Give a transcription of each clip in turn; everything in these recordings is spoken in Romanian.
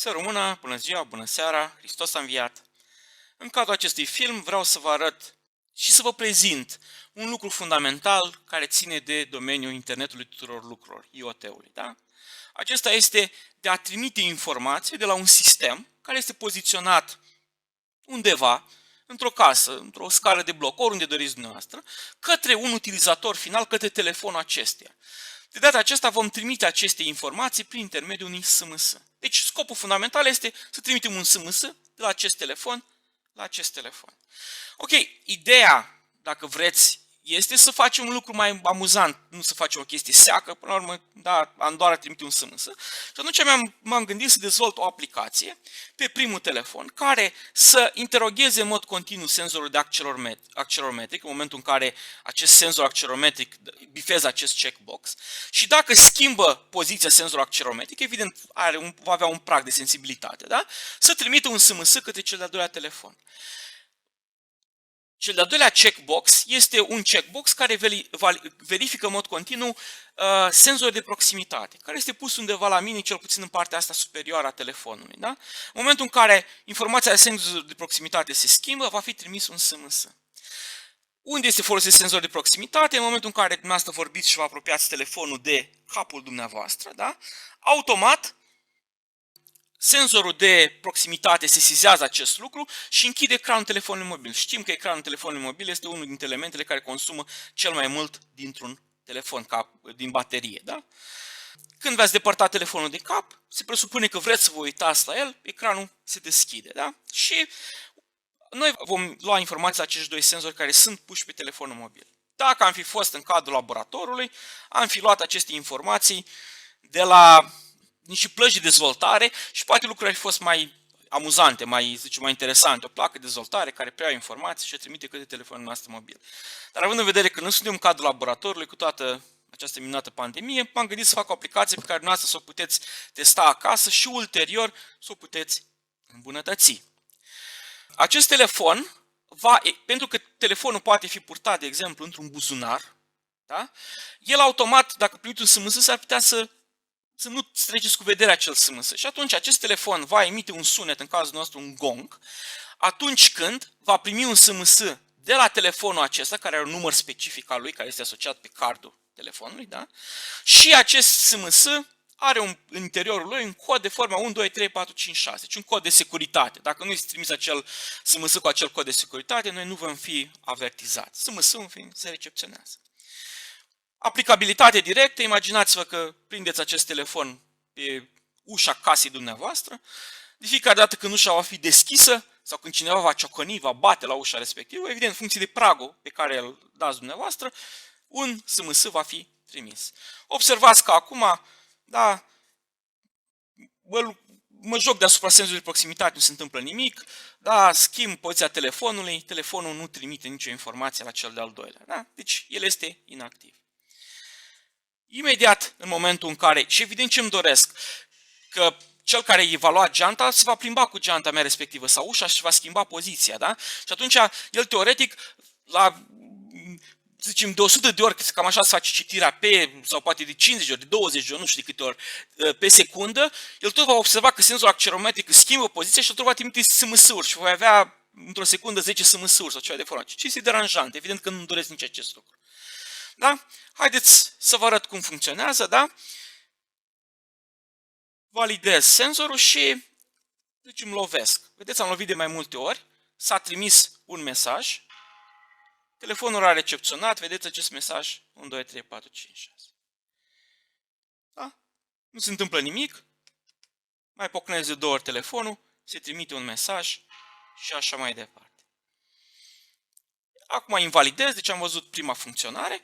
Să rămână, bună ziua, bună seara, Hristos a înviat. În cadrul acestui film vreau să vă arăt și să vă prezint un lucru fundamental care ține de domeniul internetului tuturor lucrurilor, IoT-ului. Da? Acesta este de a trimite informații de la un sistem care este poziționat undeva, într-o casă, într-o scară de bloc, oriunde doriți dumneavoastră, către un utilizator final, către telefonul acestuia. De data aceasta vom trimite aceste informații prin intermediul unui SMS. Deci scopul fundamental este să trimitem un SMS de la acest telefon la acest telefon. Ok, ideea, dacă vreți, este să facem un lucru mai amuzant, nu să facem o chestie seacă, până la urmă, da, am doar a trimite un SMS. Și atunci m-am gândit să dezvolt o aplicație pe primul telefon care să interogheze în mod continuu senzorul de accelerometric în momentul în care acest senzor accelerometric bifează acest checkbox și dacă schimbă poziția senzorului accelerometric, evident va avea un prag de sensibilitate, da? Să trimită un SMS către cel de-al doilea telefon. Cel de-al doilea checkbox este un checkbox care verifică în mod continuu senzorul de proximitate, care este pus undeva la mine, cel puțin în partea asta superioară a telefonului. Da? În momentul în care informația de senzor de proximitate se schimbă, va fi trimis un SMS. Unde este folosit senzorul de proximitate? În momentul în care dumneavoastră vorbiți și vă apropiați telefonul de capul dumneavoastră, da? Automat, senzorul de proximitate sesizează acest lucru și închide ecranul telefonului mobil. Știm că ecranul telefonului mobil este unul dintre elementele care consumă cel mai mult dintr-un telefon, din baterie. Da? Când v-ați depărtat telefonul de cap, se presupune că vreți să vă uitați la el, ecranul se deschide. Da? Și noi vom lua informații de acești doi senzori care sunt puși pe telefonul mobil. Dacă am fi fost în cadrul laboratorului, am fi luat aceste informații de la niște plăci de dezvoltare și poate lucrurile ar fi fost mai amuzante, mai interesante. O placă de dezvoltare care preia informații și o trimite către telefonul nostru mobil. Dar având în vedere că nu suntem în cadrul laboratorului cu toată această minunată pandemie, m-am gândit să fac o aplicație pe care dumneavoastră să o puteți testa acasă și ulterior să o puteți îmbunătăți. Acest telefon, pentru că telefonul poate fi purtat, de exemplu, într-un buzunar, da? El automat, dacă primiți un SMS, s-ar putea să nu treceți cu vederea acel SMS. Și atunci acest telefon va emite un sunet, în cazul nostru un gong, atunci când va primi un SMS de la telefonul acesta, care are un număr specific al lui, care este asociat pe cardul telefonului, da? Și acest SMS are în interiorul lui un cod de forma 1, 2, 3, 4, 5, 6, deci un cod de securitate. Dacă nu este trimis acel SMS cu acel cod de securitate, noi nu vom fi avertizați. SMS-ul se recepționează. Aplicabilitate directă, imaginați-vă că prindeți acest telefon pe ușa casei dumneavoastră, de fiecare dată când ușa va fi deschisă sau când cineva va ciocăni, va bate la ușa respectivă, evident, în funcție de pragul pe care îl dați dumneavoastră, un SMS va fi trimis. Observați că acum, da, mă joc deasupra senzorului de proximitate, nu se întâmplă nimic, da, schimb poziția telefonului, telefonul nu trimite nicio informație la cel de-al doilea, da? Deci el este inactiv. Imediat în momentul în care, și evident ce îmi doresc, că cel care îi va lua geanta se va plimba cu geanta mea respectivă sau ușa și va schimba poziția, da? Și atunci el teoretic, la, să zicem, de 100 de ori, cam așa se face citirea sau poate de 50 de ori, de 20 de ori, nu știu de câte ori, pe secundă, el tot va observa că senzorul accelerometric schimbă poziția și el tot va trimite SMS-uri și va avea într-o secundă 10 SMS-uri sau ceva de format. Ce este deranjant? Evident că nu doresc nici acest lucru. Da? Haideți să vă arăt cum funcționează, da? Validez senzorul și, deci îmi lovesc. Vedeți, am lovit de mai multe ori, s-a trimis un mesaj, telefonul a recepționat, vedeți acest mesaj, 1, 2, 3, 4, 5, 6. Da? Nu se întâmplă nimic, mai pocnesc de 2 ori telefonul, se trimite un mesaj și așa mai departe. Acum invalidez, deci am văzut prima funcționare.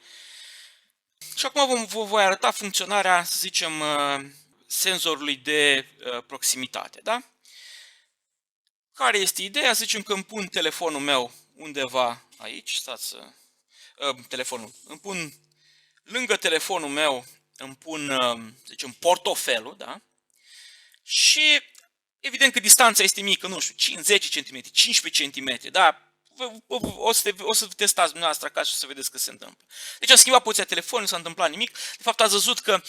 Și acum vă voi arăta funcționarea, să zicem, senzorului de proximitate. Da? Care este ideea? Să zicem că îmi pun telefonul meu undeva aici, îmi pun lângă telefonul meu, îmi pun, să zicem, portofelul, da? Și evident că distanța este mică, nu știu, 5, 10 cm, 15 cm, da? o să testați dumneavoastră acasă și să vedeți că se întâmplă. Deci am schimbat poziția telefonului, nu s-a întâmplat nimic. De fapt ați văzut că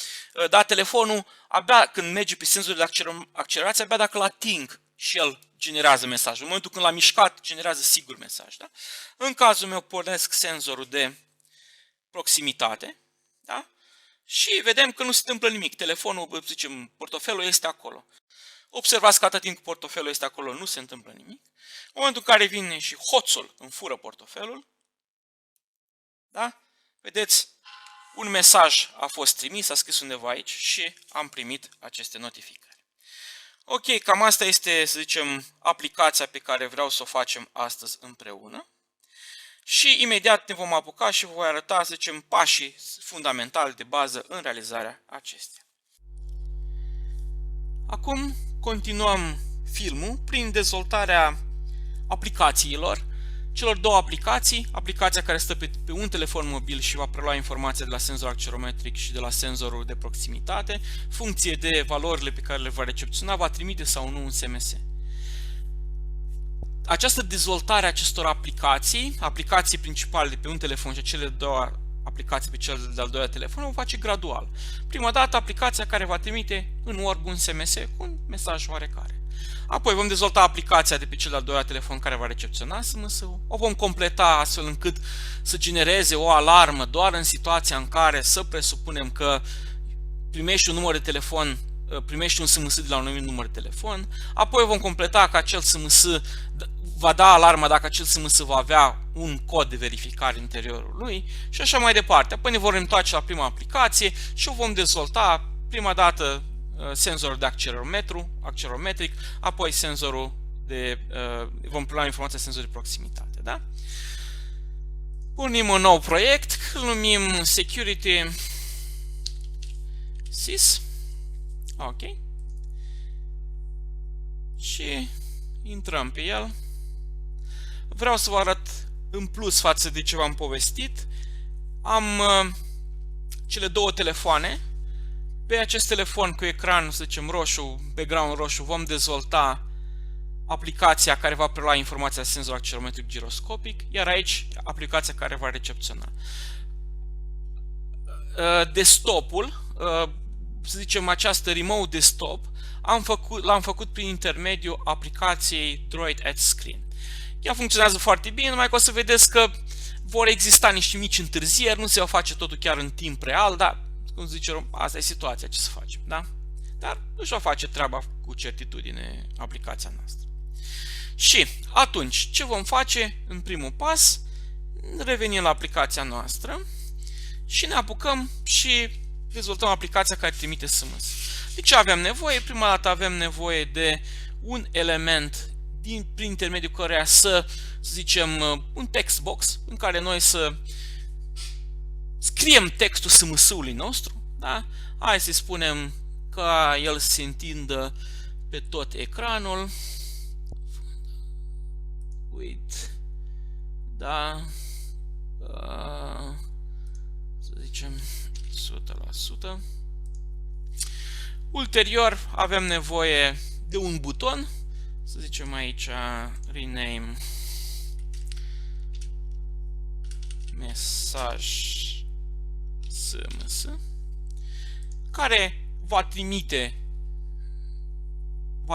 telefonul, abia când merge pe senzorul de accelerație, abia dacă îl ating și el generează mesajul. În momentul când l-am mișcat, generează sigur mesaj. Da? În cazul meu pornesc senzorul de proximitate, da? Și vedem că nu se întâmplă nimic. Telefonul, zicem, portofelul este acolo. Observați că atât timp cât portofelul este acolo, nu se întâmplă nimic. În momentul în care vine și hoțul îmi fură portofelul, da? Vedeți, un mesaj a fost trimis, a scris undeva aici și am primit aceste notificări. Ok, cam asta este, să zicem, aplicația pe care vreau să o facem astăzi împreună. Și imediat ne vom apuca și vă voi arăta, să zicem, pașii fundamentali de bază în realizarea acesteia. Acum continuăm filmul prin dezvoltarea aplicațiilor, celor două aplicații, aplicația care stă pe un telefon mobil și va prelua informația de la senzorul accelerometric și de la senzorul de proximitate, funcție de valorile pe care le va recepționa, va trimite sau nu un SMS. Această dezvoltare a acestor aplicații principale de pe un telefon și cele două aplicații pe cel de-al doilea telefon, o face gradual. Prima dată aplicația care va trimite în orb un SMS cu un mesaj oarecare. Apoi vom dezvolta aplicația de pe cel de-al doilea telefon care va recepționa SMS-ul. O vom completa astfel încât să genereze o alarmă doar în situația în care să presupunem că primești un număr de telefon, primești un SMS de la un anumit număr de telefon. Apoi vom completa că acel SMS va da alarma dacă acel SMS va avea un cod de verificare în interiorul lui și așa mai departe. Apoi ne vom întoarce la prima aplicație și o vom dezvolta prima dată senzorul de accelerometric, apoi senzorul de vom prelua informația senzorul de proximitate, da? Punem un nou proiect, îl numim Security Sys. Ok. Și intrăm pe el. Vreau să vă arăt în plus față de ce v-am povestit. Am cele două telefoane. Pe acest telefon cu ecran, să zicem, roșu, background roșu, vom dezvolta aplicația care va prelua informația senzorul accelerometric giroscopic, iar aici aplicația care va recepționa. Desktopul, să zicem această remote desktop, l-am făcut prin intermediul aplicației Droid at Screen. Ea funcționează foarte bine, numai că o să vedeți că vor exista niște mici întârzieri, nu se va face totul chiar în timp real, dar, cum zice, asta e situația, ce să facem, da? Dar își va face treaba cu certitudine aplicația noastră. Și atunci, ce vom face în primul pas? Revenim la aplicația noastră și ne apucăm și dezvoltăm aplicația care trimite SMS. De ce avem nevoie? Prima dată avem nevoie de un element prin intermediul căreia să zicem, un text box în care noi să scriem textul SMS-ului nostru, da? Hai să spunem că el se întindă pe tot ecranul. Da? Să zicem 100%. Ulterior avem nevoie de un buton. Să zicem aici rename mesaj SMS, care va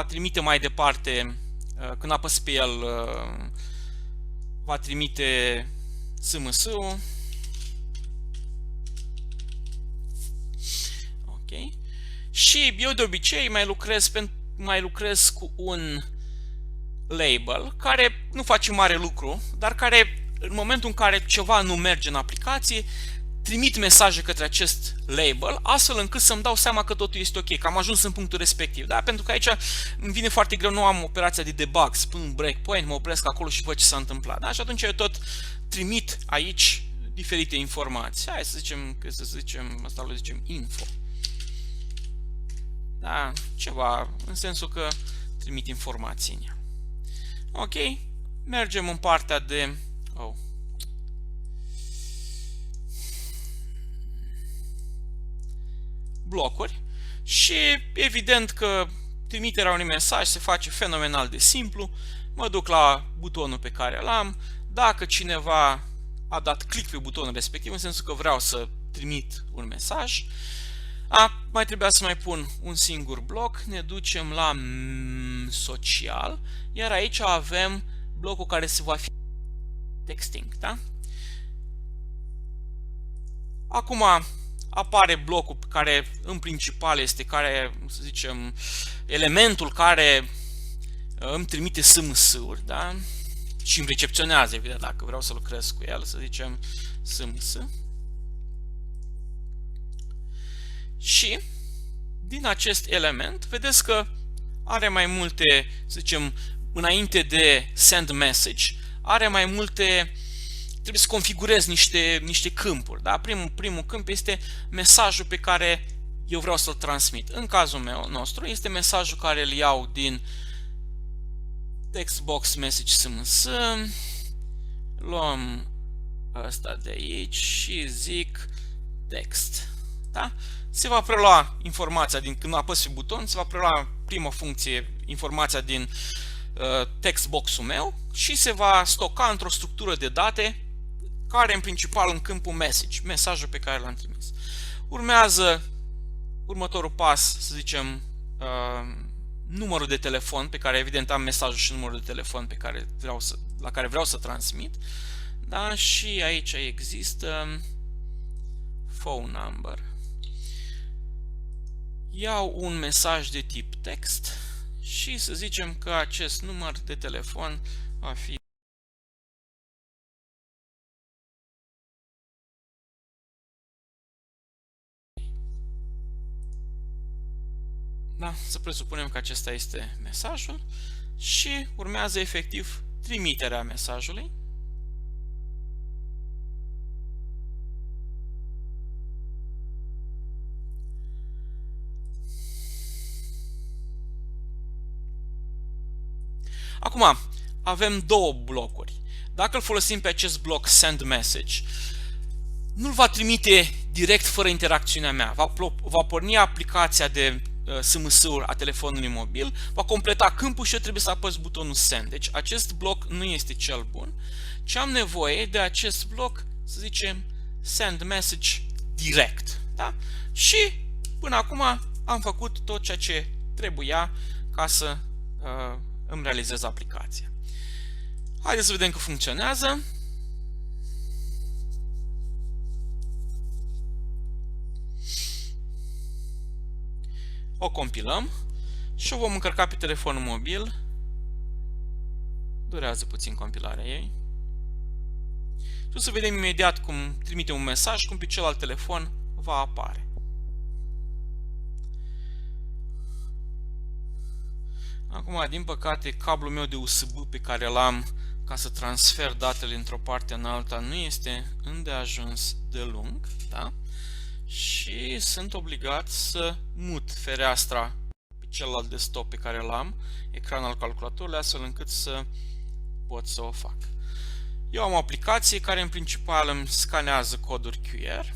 trimite mai departe, când apăs pe el, va trimite SMS-ul. Ok. Și eu de obicei mai lucrez cu un label care nu face mare lucru, dar care în momentul în care ceva nu merge în aplicație, trimit mesaje către acest label, astfel încât să-mi dau seama că totul este ok, că am ajuns în punctul respectiv. Da? Pentru că aici îmi vine foarte greu, nu am operația de debug, spun breakpoint, mă opresc acolo și văd ce s-a întâmplat. Da? Și atunci eu tot trimit aici diferite informații. Hai să zicem, asta le zicem info. Da? Ceva în sensul că trimit informații în ea. Ok, mergem în partea de blocuri și evident că trimiterea unui mesaj se face fenomenal de simplu. Mă duc la butonul pe care l-am, Dacă cineva a dat click pe butonul respectiv, în sensul că vreau să trimit un mesaj, mai trebuia să mai pun un singur bloc, ne ducem la social, iar aici avem blocul care se va fi texting, da? Acum apare blocul care în principal este să zicem, elementul care îmi trimite SMS-uri, da? Și îmi recepționează, evident, dacă vreau să lucrez cu el, să zicem SMS. Și din acest element, vedeți că are mai multe, să zicem, înainte de send message, are mai multe, trebuie să configurez niște câmpuri. Da? Primul câmp este mesajul pe care eu vreau să-l transmit. În cazul nostru este mesajul care îl iau din textbox message SMS, luăm ăsta de aici și zic text. Da? Se va prelua informația când apăs pe buton, se va prelua prima funcție informația din textbox-ul meu și se va stoca într-o structură de date care în principal în câmpul message, mesajul pe care l-am trimis. Urmează următorul pas, să zicem, numărul de telefon pe care evident am mesajul și numărul de telefon la care vreau să transmit. Da? Și aici există phone number. Iau un mesaj de tip text și să zicem că acest număr de telefon va fi da, să presupunem că acesta este mesajul și urmează efectiv trimiterea mesajului. Acum, avem două blocuri. Dacă îl folosim pe acest bloc send message, nu-l va trimite direct fără interacțiunea mea. Va porni aplicația de SMS-uri a telefonului mobil, va completa câmpul și eu trebuie să apăs butonul send. Deci acest bloc nu este cel bun, ci am nevoie de acest bloc, să zicem, send message direct. Da? Și până acum am făcut tot ceea ce trebuia ca să îmi realizez aplicația. Haideți să vedem că funcționează. O compilăm și o vom încărca pe telefonul mobil. Durează puțin compilarea ei. Și o să vedem imediat cum trimite un mesaj, cum pe celălalt telefon va apare. Acum, din păcate, cablul meu de USB pe care l-am ca să transfer datele într-o parte în alta nu este îndeajuns de lung, da? Și sunt obligat să mut fereastra pe celălalt desktop pe care l-am, ecranul calculatorului, astfel încât să pot să o fac. Eu am o aplicație care în principal îmi scanează coduri QR.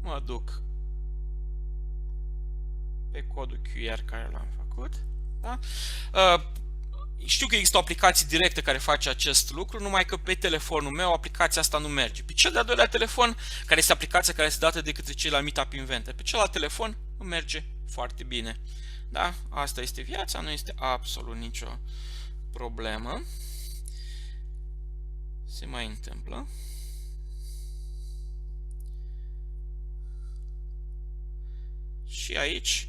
Mă duc pe codul QR care l-am făcut. Da? Știu că există o aplicație directă care face acest lucru, numai că pe telefonul meu aplicația asta nu merge. Pe cel de-al doilea telefon, care este aplicația care este dată de către cei la Meetup Inventor, pe celălalt telefon nu merge foarte bine. Da? Asta este viața, nu este absolut nicio problemă. Se mai întâmplă. Și aici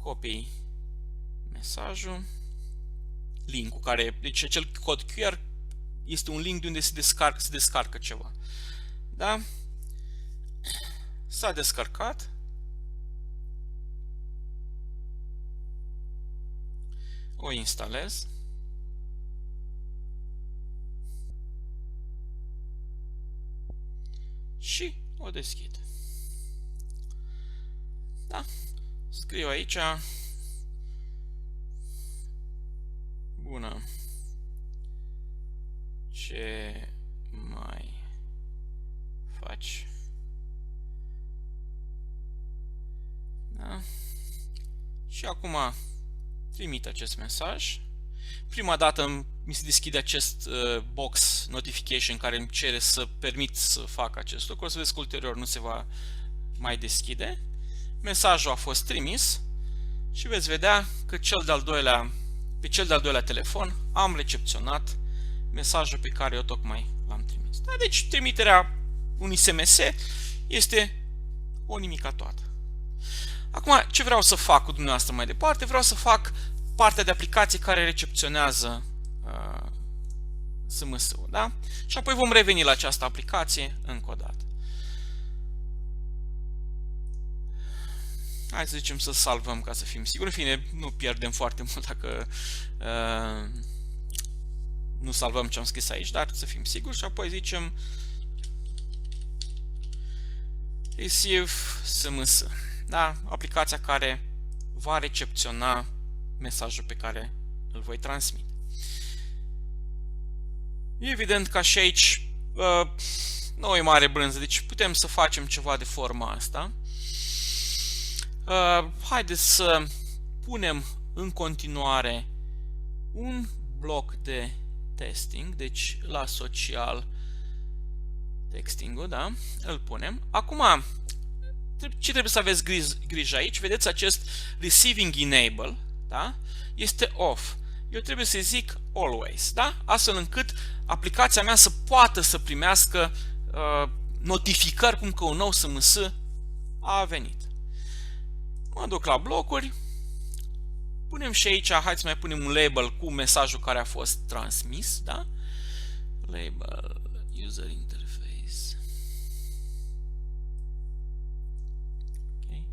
copii mesajul, linkul care, deci acel cod QR este un link de unde se descarcă ceva. Da? S-a descărcat. O instalez. Și o deschid. Da? Scriu aici: bună, ce mai faci? Da? Și acum trimit acest mesaj Prima dată mi se deschide acest box notification care îmi cere să permit să fac acest lucru. O să vezi că ulterior nu se va mai deschide. Mesajul a fost trimis și veți vedea că pe cel de-al doilea telefon am recepționat mesajul pe care eu tocmai l-am trimis. Da, deci trimiterea unui SMS este o nimica toată. Acum, ce vreau să fac cu dumneavoastră mai departe? Vreau să fac partea de aplicație care recepționează SMS-ul, da? Și apoi vom reveni la această aplicație încă o dată. Hai să zicem să salvăm ca să fim siguri. În fine, nu pierdem foarte mult dacă nu salvăm ce am scris aici, dar să fim siguri și apoi zicem receive SMS. Da? Aplicația care va recepționa mesajul pe care îl voi transmite. Evident că și aici nu e mare brânză, deci putem să facem ceva de forma asta. Haideți să punem în continuare un bloc de testing, deci la social texting-ul, da? Îl punem. Acum, ce trebuie să aveți grijă aici? Vedeți acest receiving enable, da? Este off. Eu trebuie să zic always, da? Astfel încât aplicația mea să poată să primească notificări cum că un nou SMS a venit. Mă duc la blocuri. Punem și aici, hai să mai punem un label cu mesajul care a fost transmis, da? Label user interface. Okay.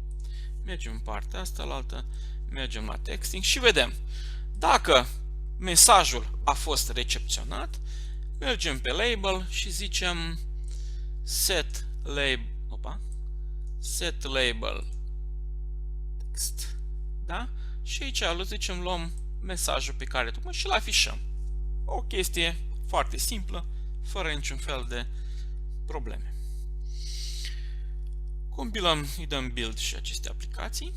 Mergem în partea asta, la altă, mergem la texting și vedem. Dacă mesajul a fost recepționat, mergem pe label și zicem set label text, da? Și aici zicem luăm mesajul pe care tocmai și-l afișăm. O chestie foarte simplă, fără niciun fel de probleme. Compilăm, îi dăm build și aceste aplicații,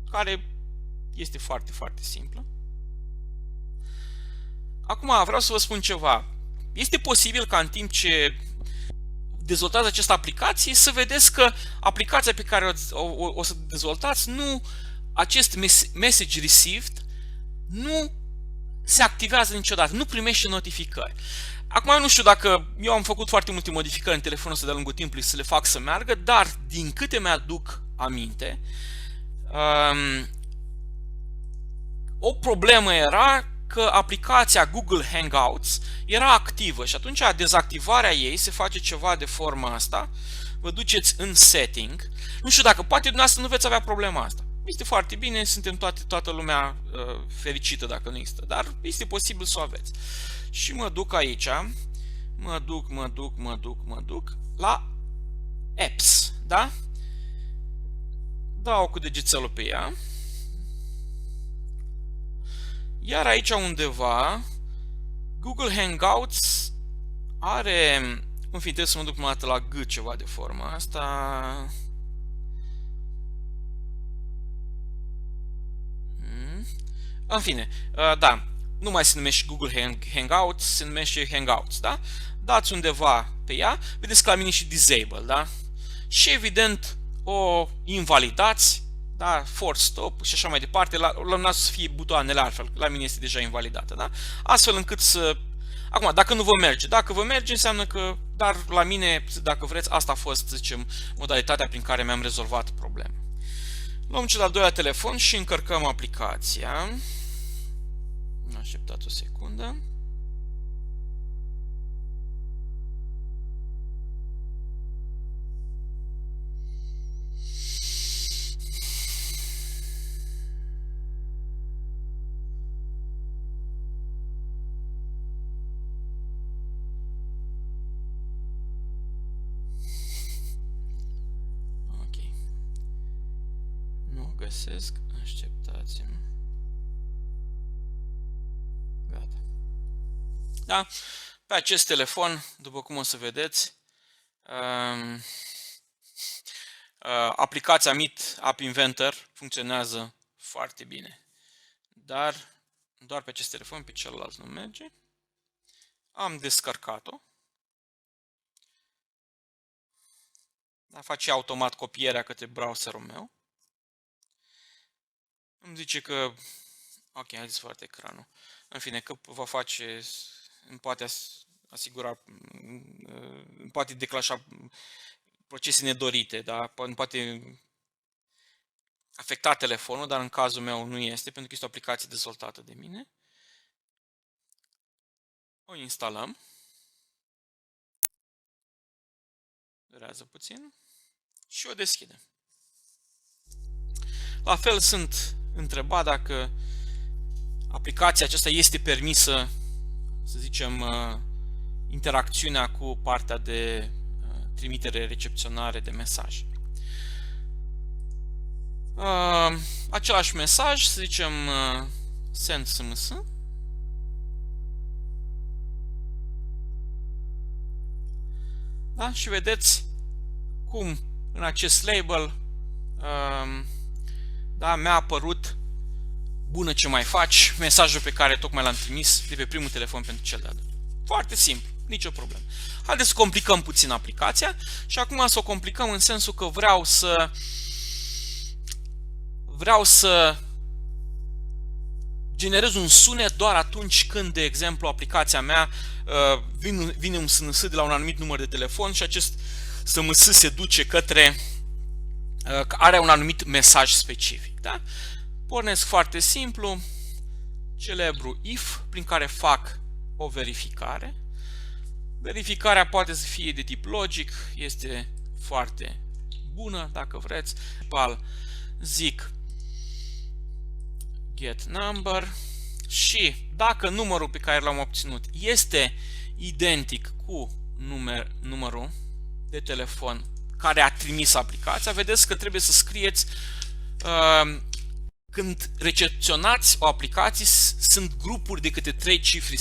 care este foarte, foarte simplă. Acum vreau să vă spun ceva. Este posibil ca în timp ce dezvoltați această aplicație să vedeți că aplicația pe care o să dezvoltați, acest message received nu se activează niciodată, nu primește notificări. Acum nu știu dacă eu am făcut foarte multe modificări în telefonul ăsta de-a lungul timpului să le fac să meargă, dar din câte mi-aduc aminte, o problemă era că aplicația Google Hangouts era activă și atunci dezactivarea ei se face ceva de forma asta. Vă duceți în setting. Nu știu dacă poate dumneavoastră nu veți avea problema asta. Este foarte bine, suntem toată lumea fericită dacă nu există, dar este posibil să o aveți. Și mă duc aici, mă duc la apps, da? Dau cu degețelul pe ea. Iar aici undeva, Google Hangouts are, în fine, trebuie să mă duc prima dată la G ceva de forma asta. În fine, da, nu mai se numește Google Hangouts, se numește Hangouts, da? Dați undeva pe ea, vedeți că la mine și disable, da? Și evident o invalidați, da? Force stop și așa mai departe, la noastră să fie butoanele altfel, la mine este deja invalidată, da? Astfel încât să... Acum, dacă nu vă merge, dacă vă merge înseamnă că, dar la mine, dacă vreți, asta a fost, să zicem, modalitatea prin care mi-am rezolvat problema. Luăm cel al doilea telefon și încărcăm aplicația. Așteptați o secundă. Ok. Nu o găsesc. Așteptați-mă. Gata. Da? Pe acest telefon, după cum o să vedeți, aplicația Meet App Inventor funcționează foarte bine. Dar Doar pe acest telefon, pe celălalt nu merge. Am descărcat-o. Da, face automat copierea către browserul meu. Îmi zice că... Ok, hai să văd ecranul. În fine, că va face... Îmi poate asigura... Îmi poate declanșa procese nedorite, da? Îmi poate afecta telefonul, dar în cazul meu nu este, pentru că este o aplicație dezvoltată de mine. O instalăm. Durează puțin. Și o deschidem. La fel sunt întrebat dacă aplicația aceasta este permisă, să zicem, interacțiunea cu partea de trimitere-recepționare de mesaje. Același mesaj, să zicem send SMS. Da? Și vedeți cum în acest label da, mi-a apărut bună ce mai faci, mesajul pe care tocmai l-am trimis de pe primul telefon pentru cel de-al doilea. Foarte simplu, nicio problemă. Haideți să complicăm puțin aplicația și acum să o complicăm în sensul că vreau să generez un sunet doar atunci când, de exemplu, aplicația mea vine un SMS de la un anumit număr de telefon și acest SMS se duce către... are un anumit mesaj specific. Da? Pornesc foarte simplu, celebru if, prin care fac o verificare. Verificarea poate să fie de tip logic, este foarte bună, dacă vreți. Zic get number și dacă numărul pe care l-am obținut este identic cu numărul de telefon care a trimis aplicația, vedeți că trebuie să scrieți când recepționați o aplicație, sunt grupuri de câte 3 cifre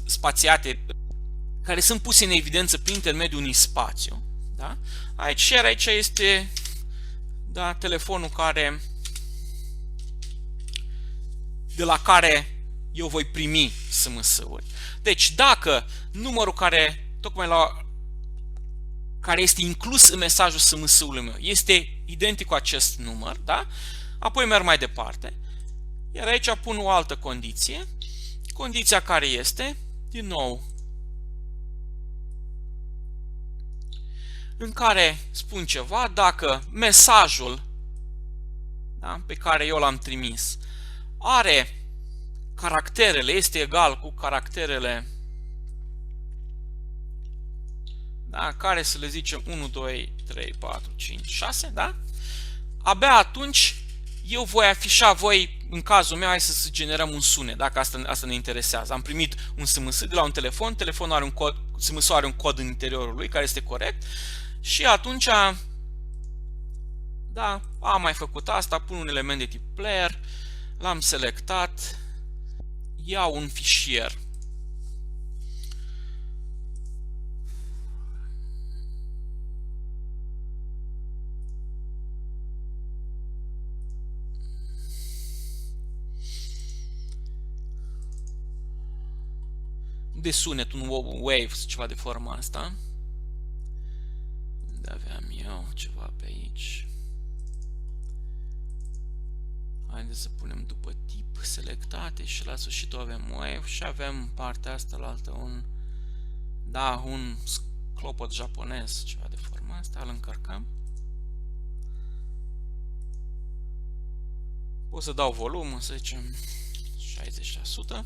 spațiate care sunt puse în evidență prin intermediul unui spațiu. Da? Aici este, da, telefonul de la care eu voi primi SMS-uri. Deci dacă numărul care este inclus în mesajul SMS-ului meu este identic cu acest număr, da? Apoi merg mai departe, iar aici pun o altă condiție, condiția care este, din nou, în care spun ceva, dacă mesajul, da, pe care eu l-am trimis are caracterele, este egal cu caracterele, da, care să le zicem 1, 2, 3, 4, 5, 6, da? Abia atunci eu voi afișa, în cazul meu, hai să generăm un sunet, dacă asta ne interesează. Am primit un SMS de la un telefon, telefonul are un cod, SMS-ul are un cod în interiorul lui care este corect și atunci, da, am mai făcut asta, pun un element de tip player, l-am selectat, iau un fișier de sunet, un wave, ceva de forma asta. Unde aveam eu ceva pe aici? Haideți să punem după tip selectate și la sfârșit avem wave și avem partea asta la altă un clopot japonez, ceva de forma asta, îl încărcăm. Pot să dau volum, să zicem 60%.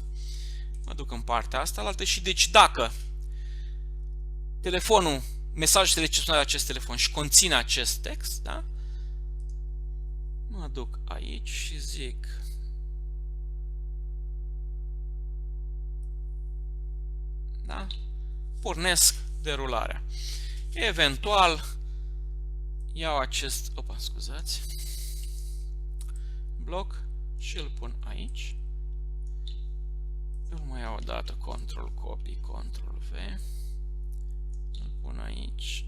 Mă duc în partea asta la altă și deci dacă telefonul, mesajul este recepționat de acest telefon și conține acest text, da? Mă duc aici și zic da? Pornesc derularea. Eventual iau acest, bloc și îl pun aici. Îl mai iau o dată, Ctrl copy, Ctrl V, îl pun aici.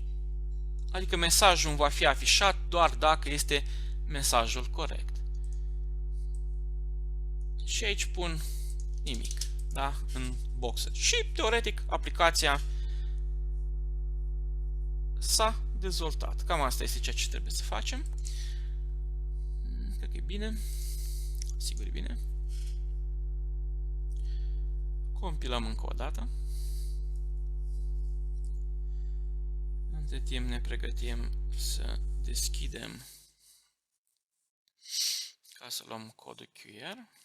Adică mesajul va fi afișat doar dacă este mesajul corect. Și aici pun nimic, da? În Boxer. Și, teoretic, aplicația s-a dezvoltat. Cam asta este ceea ce trebuie să facem. Cred că e bine. Sigur e bine. Compilăm încă o dată. Între timp ne pregătim să deschidem ca să luăm codul QR.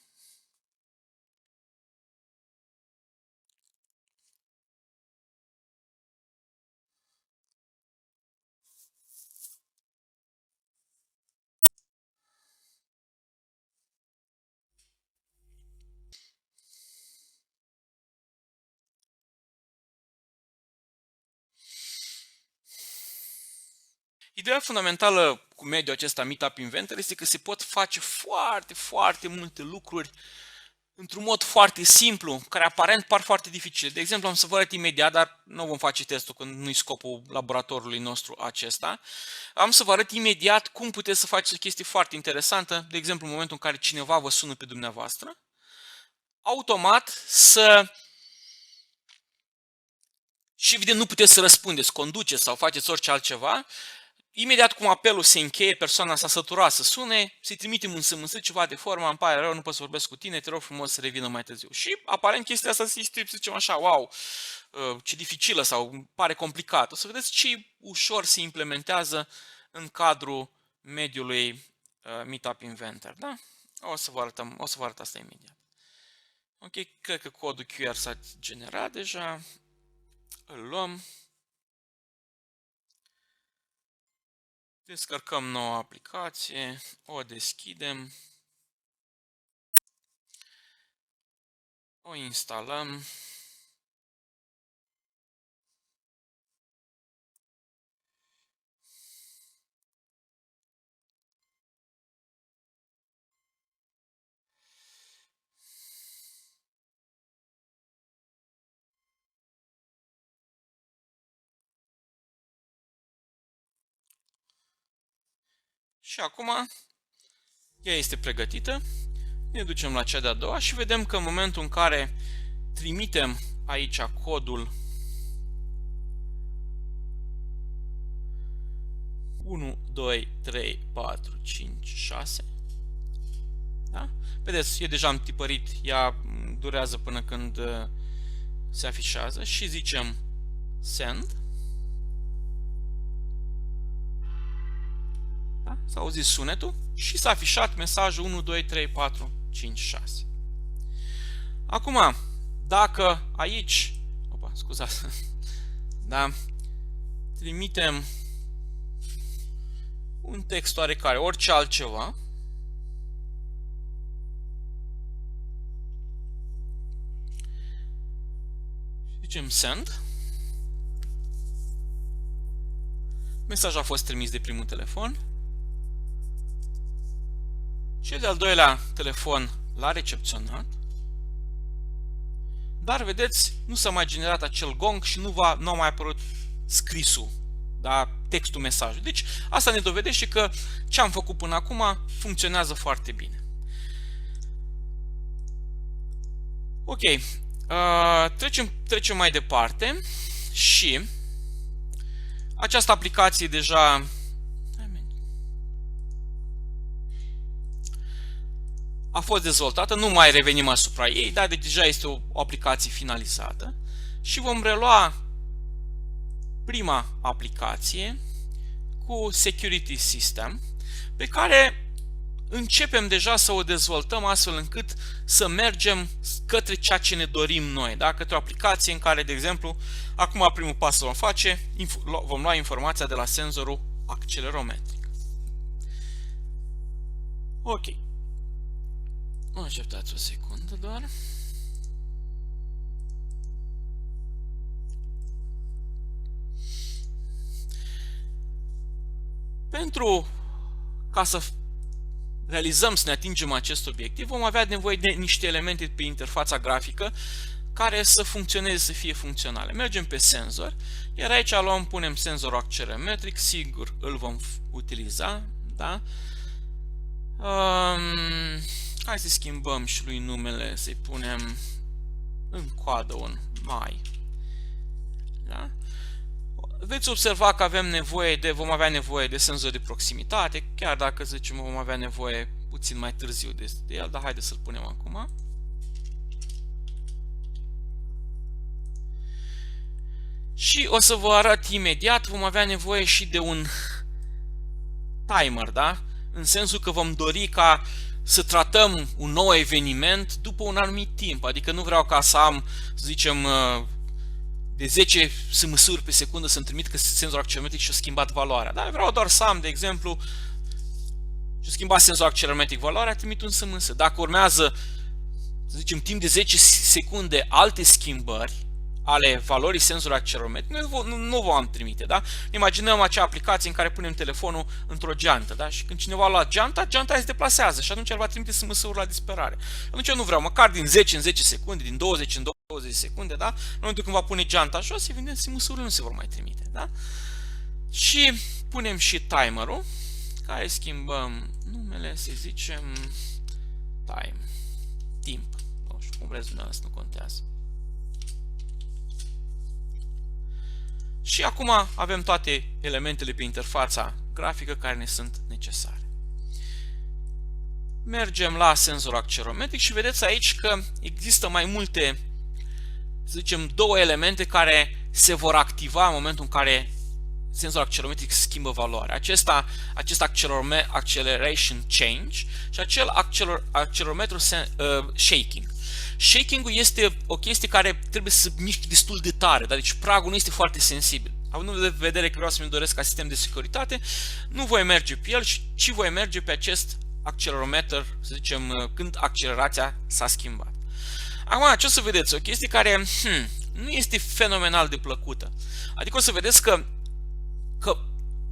Ideea fundamentală cu mediul acesta Meetup Inventor este că se pot face foarte multe lucruri într-un mod foarte simplu, care aparent par foarte dificile. De exemplu, am să vă arăt imediat, dar nu vom face testul, că nu-i scopul laboratorului nostru acesta. Am să vă arăt imediat cum puteți să faceți o chestie foarte interesantă, de exemplu, în momentul în care cineva vă sună pe dumneavoastră, automat să... Și evident nu puteți să răspundeți, conduceți sau faceți orice altceva. Imediat cum apelul se încheie, persoana s-a săturat să sune, să-i trimitem un SMS ceva de formă, îmi pare rău, nu pot să vorbesc cu tine, te rog frumos să revină mai târziu. Și aparent chestia asta să zicem așa, wow, ce dificilă sau pare complicat. O să vedeți ce ușor se implementează în cadrul mediului Meetup Inventor. Da? O să vă arăt asta imediat. Ok, cred că codul QR s-a generat deja. Îl luăm. Descărcăm noua aplicație, o deschidem, o instalăm. Și acum ea este pregătită. Ne ducem la cea de-a doua și vedem că în momentul în care trimitem aici codul 1, 2, 3, 4, 5, 6, da? Vedeți, e deja am tipărit, ea durează până când se afișează și zicem send. Da? S-a auzit sunetul și s-a afișat mesajul 1, 2, 3, 4, 5, 6. Acum, dacă aici, scuzați, da, trimitem un text oarecare, orice altceva, zicem send, mesajul a fost trimis de primul telefon, cel de-al doilea telefon l-a recepționat, dar vedeți, nu s-a mai generat acel gong și nu a mai apărut scrisul, da, textul mesajului. Deci asta ne dovedește că ce am făcut până acum funcționează foarte bine. Ok, trecem mai departe și această aplicație deja a fost dezvoltată, nu mai revenim asupra ei, dar deja este o aplicație finalizată și vom relua prima aplicație cu Security System, pe care începem deja să o dezvoltăm astfel încât să mergem către ceea ce ne dorim noi, da? Către o aplicație în care, de exemplu, acum primul pas vom face, vom lua informația de la senzorul accelerometric. Ok. Așteptați o secundă doar. Pentru ca să realizăm, să ne atingem acest obiectiv, vom avea nevoie de niște elemente pe interfața grafică care să funcționeze, să fie funcționale. Mergem pe senzor, iar aici punem senzorul accelerometric, sigur îl vom utiliza, da? Hai să schimbăm și lui numele, să-i punem în coadă un mai. Da? Veți observa că vom avea nevoie de senzor de proximitate, chiar dacă, să zicem, vom avea nevoie puțin mai târziu de el, dar haideți să-l punem acum. Și o să vă arăt imediat, vom avea nevoie și de un timer, da? În sensul că vom dori ca să tratăm un nou eveniment după un anumit timp, adică nu vreau ca să am, să zicem, de 10 SMS-uri pe secundă să-mi trimit că senzorul accelerometric și-a schimbat valoarea. Dar vreau doar să am, de exemplu, și-a schimbat senzorul accelerometric valoarea, trimit un SMS. Dacă urmează, să zicem, timp de 10 secunde alte schimbări ale valorii senzorului accelerometric, nu vom trimite, da? Imaginăm acea aplicație în care punem telefonul într-o geantă, da? Și când cineva a luat geanta se deplasează și atunci el va trimite SMS-uri la disperare. Atunci eu nu vreau, măcar din 10 în 10 secunde, din 20 în 20 secunde, da? În momentul când va pune geanta jos, evident, SMS-urile nu se vor mai trimite, da? Și punem și timerul, care schimbăm numele, să zicem time, timp, nu știu cum vreți dumneavoastră, nu contează. Și acum avem toate elementele pe interfața grafică care ne sunt necesare. Mergem la senzorul accelerometric și vedeți aici că există mai multe, să zicem, două elemente care se vor activa în momentul în care senzorul accelerometric schimbă valoarea. Acest acceleration change și acel accelerometru shaking. Shaking-ul este o chestie care trebuie să miști destul de tare, dar deci pragul nu este foarte sensibil. Având în vedere că vreau să-mi doresc ca sistem de securitate, nu voi merge pe el, ci voi merge pe acest accelerometer, să zicem, când accelerația s-a schimbat. Acum, ce o să vedeți? O chestie care nu este fenomenal de plăcută. Adică o să vedeți că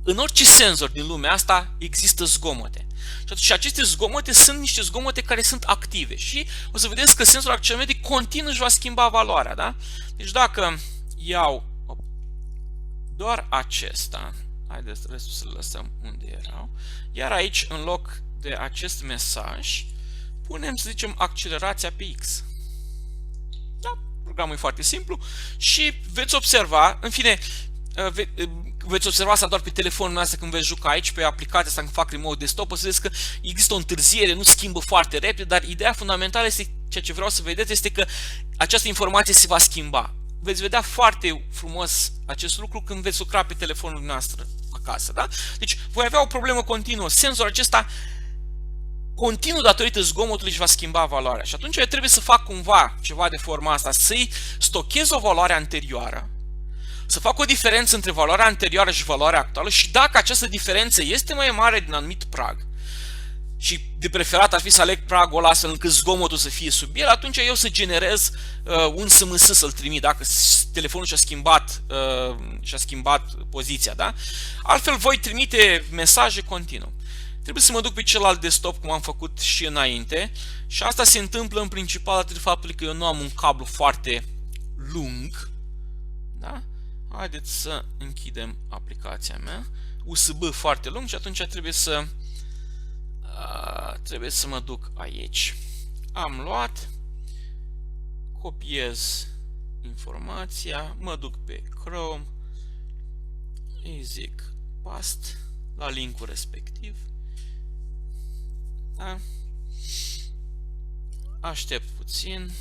în orice senzor din lumea asta există zgomote. Și aceste zgomote sunt niște zgomote care sunt active. Și o să vedeți că senzorul accelerometric continuu își va schimba valoarea. Da? Deci dacă iau doar acesta, haideți restul să-l lăsăm unde erau, iar aici, în loc de acest mesaj, punem, să zicem, accelerația pe X. Da? Programul e foarte simplu și veți observa, în fine, veți observa asta doar pe telefonul nostru când veți juca aici, pe aplicația asta când fac remote desktop, o să vedeți că există o întârziere, nu schimbă foarte repede, dar ideea fundamentală este, ceea ce vreau să vedeți, este că această informație se va schimba. Veți vedea foarte frumos acest lucru când veți lucra pe telefonul noastră acasă, da? Deci, voi avea o problemă continuă. Senzorul acesta continuu, datorită zgomotului, își va schimba valoarea. Și atunci eu trebuie să fac cumva ceva de forma asta, să-i stochez o valoare anterioară, să fac o diferență între valoarea anterioară și valoarea actuală și dacă această diferență este mai mare din anumit prag, și de preferat ar fi să aleg pragul ăla astfel încât zgomotul să fie sub el, atunci eu să generez un SMS să-l trimit, dacă telefonul și-a schimbat poziția, da? Altfel voi trimite mesaje continuu. Trebuie să mă duc pe celălalt desktop, cum am făcut și înainte, și asta se întâmplă în principal datorită faptului că eu nu am un cablu foarte lung, da? Haideți să închidem aplicația mea. USB foarte lung și atunci trebuie să mă duc aici. Am luat, copiez informația, mă duc pe Chrome, îi zic paste la linkul respectiv. Da? Aștept puțin,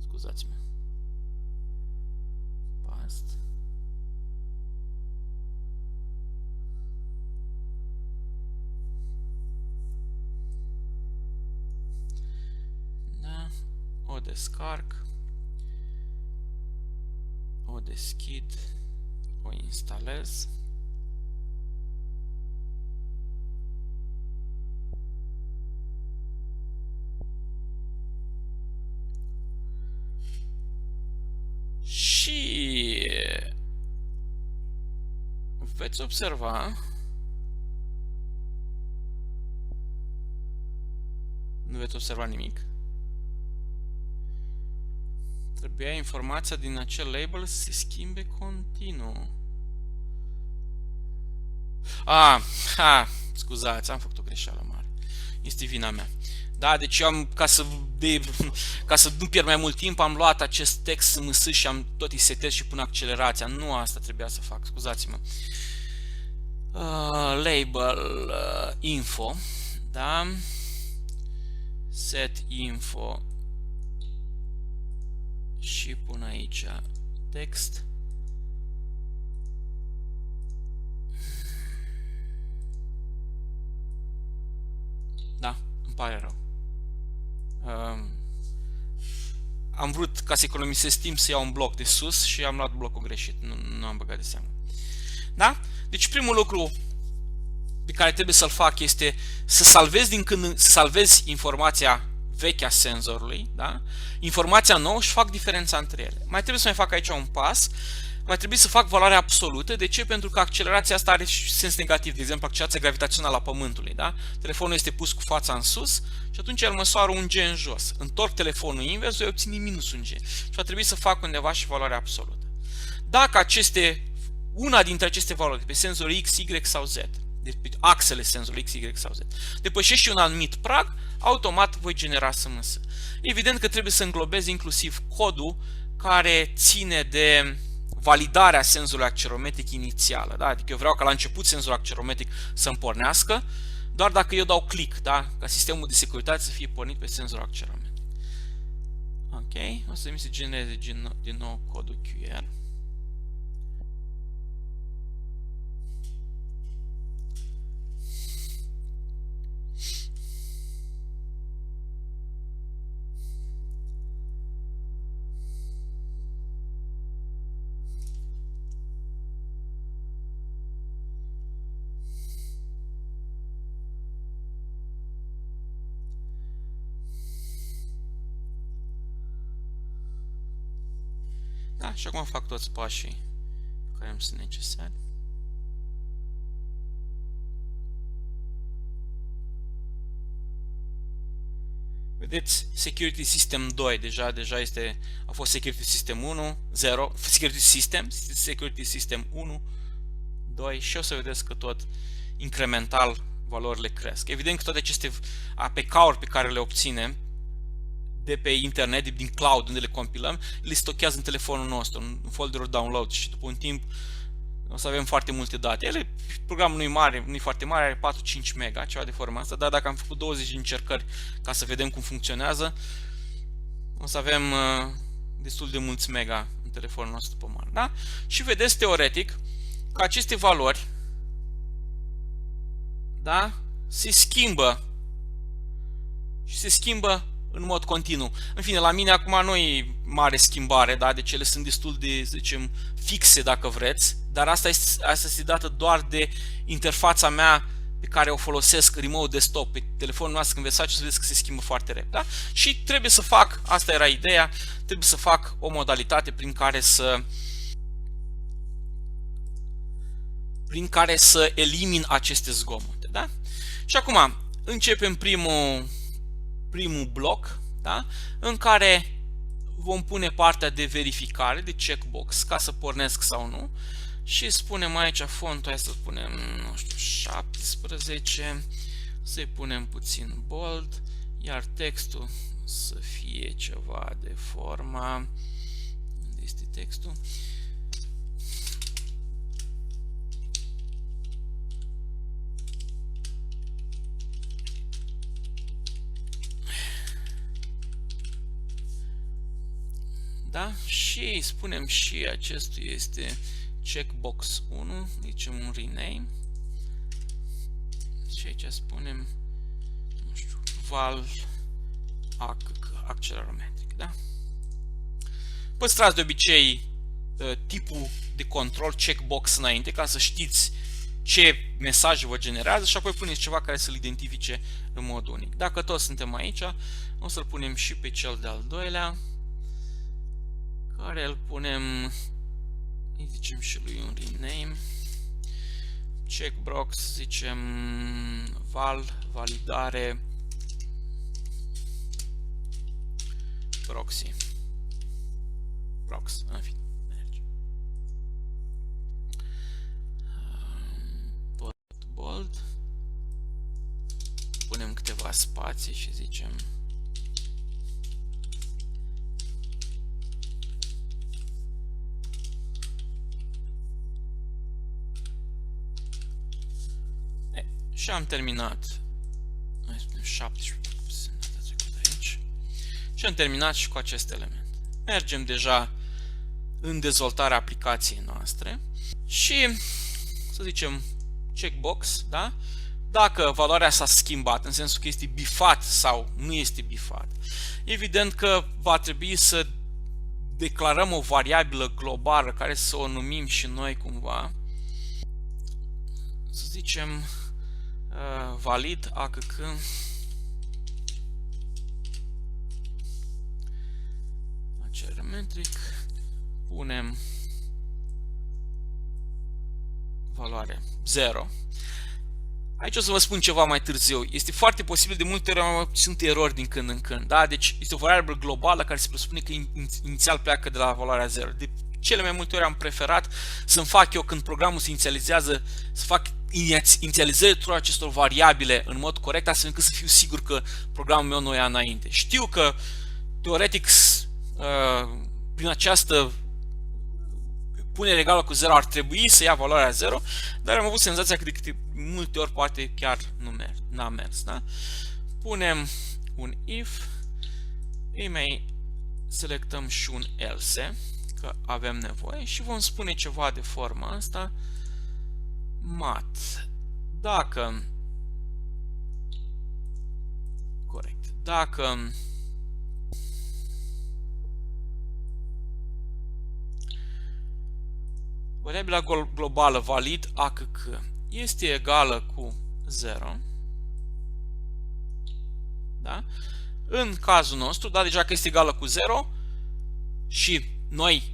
scuzați-mă. Paste. Da? O descarc, o deschid, o instalez. Și veți observa, nu veți observa nimic. Trebuia informația din acel label să se schimbe continuu. Scuzați, am făcut o greșeală mare. Este vina mea. Da? Deci eu am, ca să nu pierd mai mult timp, am luat acest text SMS și am tot îi setez și pun accelerația. Nu asta trebuia să fac, scuzați-mă. Label info, da? Set info și pun aici text. Da, îmi pare rău. Am vrut, ca să economisesc timp, să iau un bloc de sus și am luat blocul greșit. Nu am băgat de seamă. Da? Deci primul lucru pe care trebuie să-l fac este să salvez salvez informația veche a senzorului, da? Informația nouă și fac diferența între ele. Mai trebuie să mai fac aici un pas. Va trebui să fac valoarea absolută. De ce? Pentru că accelerația asta are sens negativ. De exemplu, accelerația gravitațională a Pământului. Da? Telefonul este pus cu fața în sus și atunci el măsoară un G în jos. Întorc telefonul invers, voi obține minus un G. Și va trebui să fac undeva și valoarea absolută. Dacă una dintre aceste valori, pe senzorul X, Y sau Z, de pe axele senzorului X, Y sau Z, depășește un anumit prag, automat voi genera SMS. Evident că trebuie să înglobez inclusiv codul care ține de validarea senzorului accelerometric inițială. Da? Adică eu vreau ca la început senzorul accelerometric să-mi pornească, doar dacă eu dau click, da? Ca sistemul de securitate să fie pornit pe senzorul accelerometric. Ok, o să mi se genereze din nou codul QR. Da, și acum fac toți pașii care îmi sunt necesari. Vedeți, Security System 2 deja a fost Security System 1, 0, Security System 1, 2 și o să vedeți că tot incremental valorile cresc. Evident că toate aceste APK-uri pe care le obținem de pe internet, din cloud, unde le compilăm, le stochează în telefonul nostru, în folderul download și după un timp o să avem foarte multe date. Programul nu e foarte mare, are 4-5 mega, ceva de forma asta, dar dacă am făcut 20 de încercări ca să vedem cum funcționează, o să avem destul de mulți mega în telefonul nostru după mare. Da? Și vedeți teoretic că aceste valori, da, se schimbă și se schimbă în mod continuu. În fine, la mine acum nu e mare schimbare, da? Deci ele sunt destul de, să zicem, fixe dacă vreți, dar asta este dată doar de interfața mea pe care o folosesc remote desktop pe telefonul nostru. Când veți face, să vedeți că se schimbă foarte repede. Da? Și trebuie să fac, asta era ideea, trebuie să fac o modalitate prin care să elimin aceste zgomote. Da? Și acum începem primul bloc, da? În care vom pune partea de verificare, de checkbox, ca să pornesc sau nu. Și spunem aici fontul, hai să punem, nu știu, 17, să-i punem puțin bold, iar textul să fie ceva de forma, unde este textul? Da? Și spunem și acestul este checkbox 1, zicem un rename și aici spunem, nu știu, val accelerometric, da? Păstrați de obicei tipul de control checkbox înainte ca să știți ce mesaje vă generează și apoi puneți ceva care să-l identifice în mod unic. Dacă toți suntem aici, o să-l punem și pe cel de-al doilea, care îl punem, îi zicem și lui un rename, checkbox, zicem validare proxy, în fine, merge. Bold, punem câteva spații și zicem și am terminat. Hai să spunem 17 aici. Și am terminat și cu acest element. Mergem deja în dezvoltarea aplicației noastre și să zicem checkbox, da? Dacă valoarea s-a schimbat, în sensul că este bifat sau nu este bifat, evident că va trebui să declarăm o variabilă globală care să o numim și noi cumva. Să zicem valid ACC accelerometric, punem valoare 0. Aici o să vă spun ceva mai târziu. Este foarte posibil, de multe ori sunt erori din când în când. Da? Deci este o variabilă globală care se presupune că inițial pleacă de la valoarea 0. De cele mai multe ori am preferat să-mi fac eu, când programul se inițializează, să fac inițializările tuturor acestor variabile în mod corect, astfel încât să fiu sigur că programul meu nu ia înainte. Știu că, teoretic, prin această punere egală cu 0 ar trebui să ia valoarea 0, dar am avut senzația că de multe ori poate chiar n-a mers. Da? Punem un if, îi mai selectăm și un else, că avem nevoie, și vom spune ceva de forma asta, mat. Dacă variabila globală valid ACC este egală cu 0, da? În cazul nostru, da, deja că este egală cu 0 și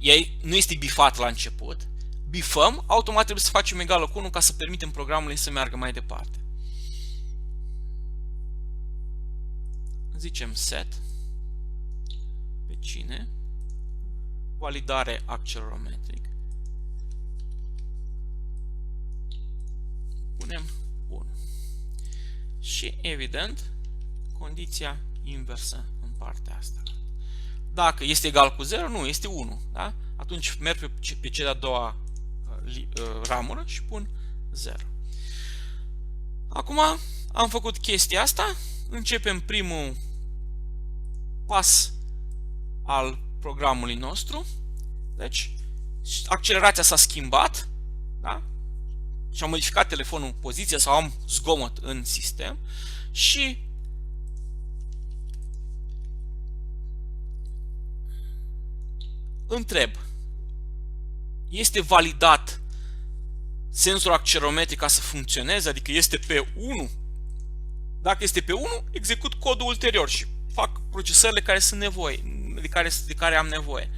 ei nu este bifat la început, bifăm, automat trebuie să facem egală cu 1 ca să permitem programului să meargă mai departe. Zicem set pe cine, validare accelerometric, punem 1 și evident condiția inversă în partea asta. Dacă este egal cu 0, nu, este 1, da? Atunci merg pe cea de-a doua ramură și pun 0. Acum am făcut chestia asta, începem primul pas al programului nostru. Deci accelerația s-a schimbat, da? Și am modificat telefonul poziția sau am zgomot în sistem și întreb, este validat senzorul accelerometric ca să funcționeze, adică este pe 1? Dacă este pe 1, execut codul ulterior și fac procesările care sunt de care am nevoie.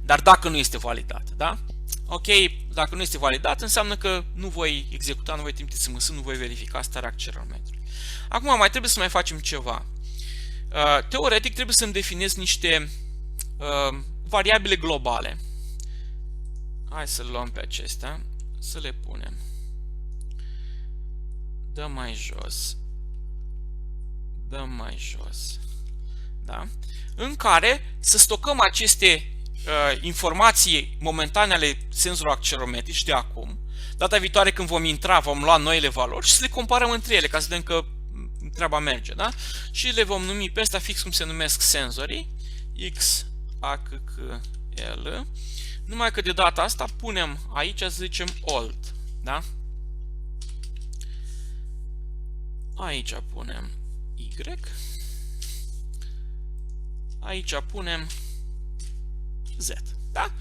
Dar dacă nu este validat, da? Ok, dacă nu este validat, înseamnă că nu voi executa, nu voi trimite SMS, nu voi verifica starea accelerometrului. Acum mai trebuie să mai facem ceva. Teoretic trebuie să-mi definez niște variabile globale. Hai să luăm pe acestea, să le punem. Dăm mai jos. Dăm mai jos. Da? În care să stocăm aceste informații momentane ale senzorului accelerometric de acum. Data viitoare când vom intra, vom lua noile valori și să le comparăm între ele, ca să vedem că treaba merge. Da? Și le vom numi pe astea fix cum se numesc senzorii. X, A, C, C, L. Numai că de data asta punem aici, să zicem, old. Da? Aici punem Y. Aici punem Z. Da?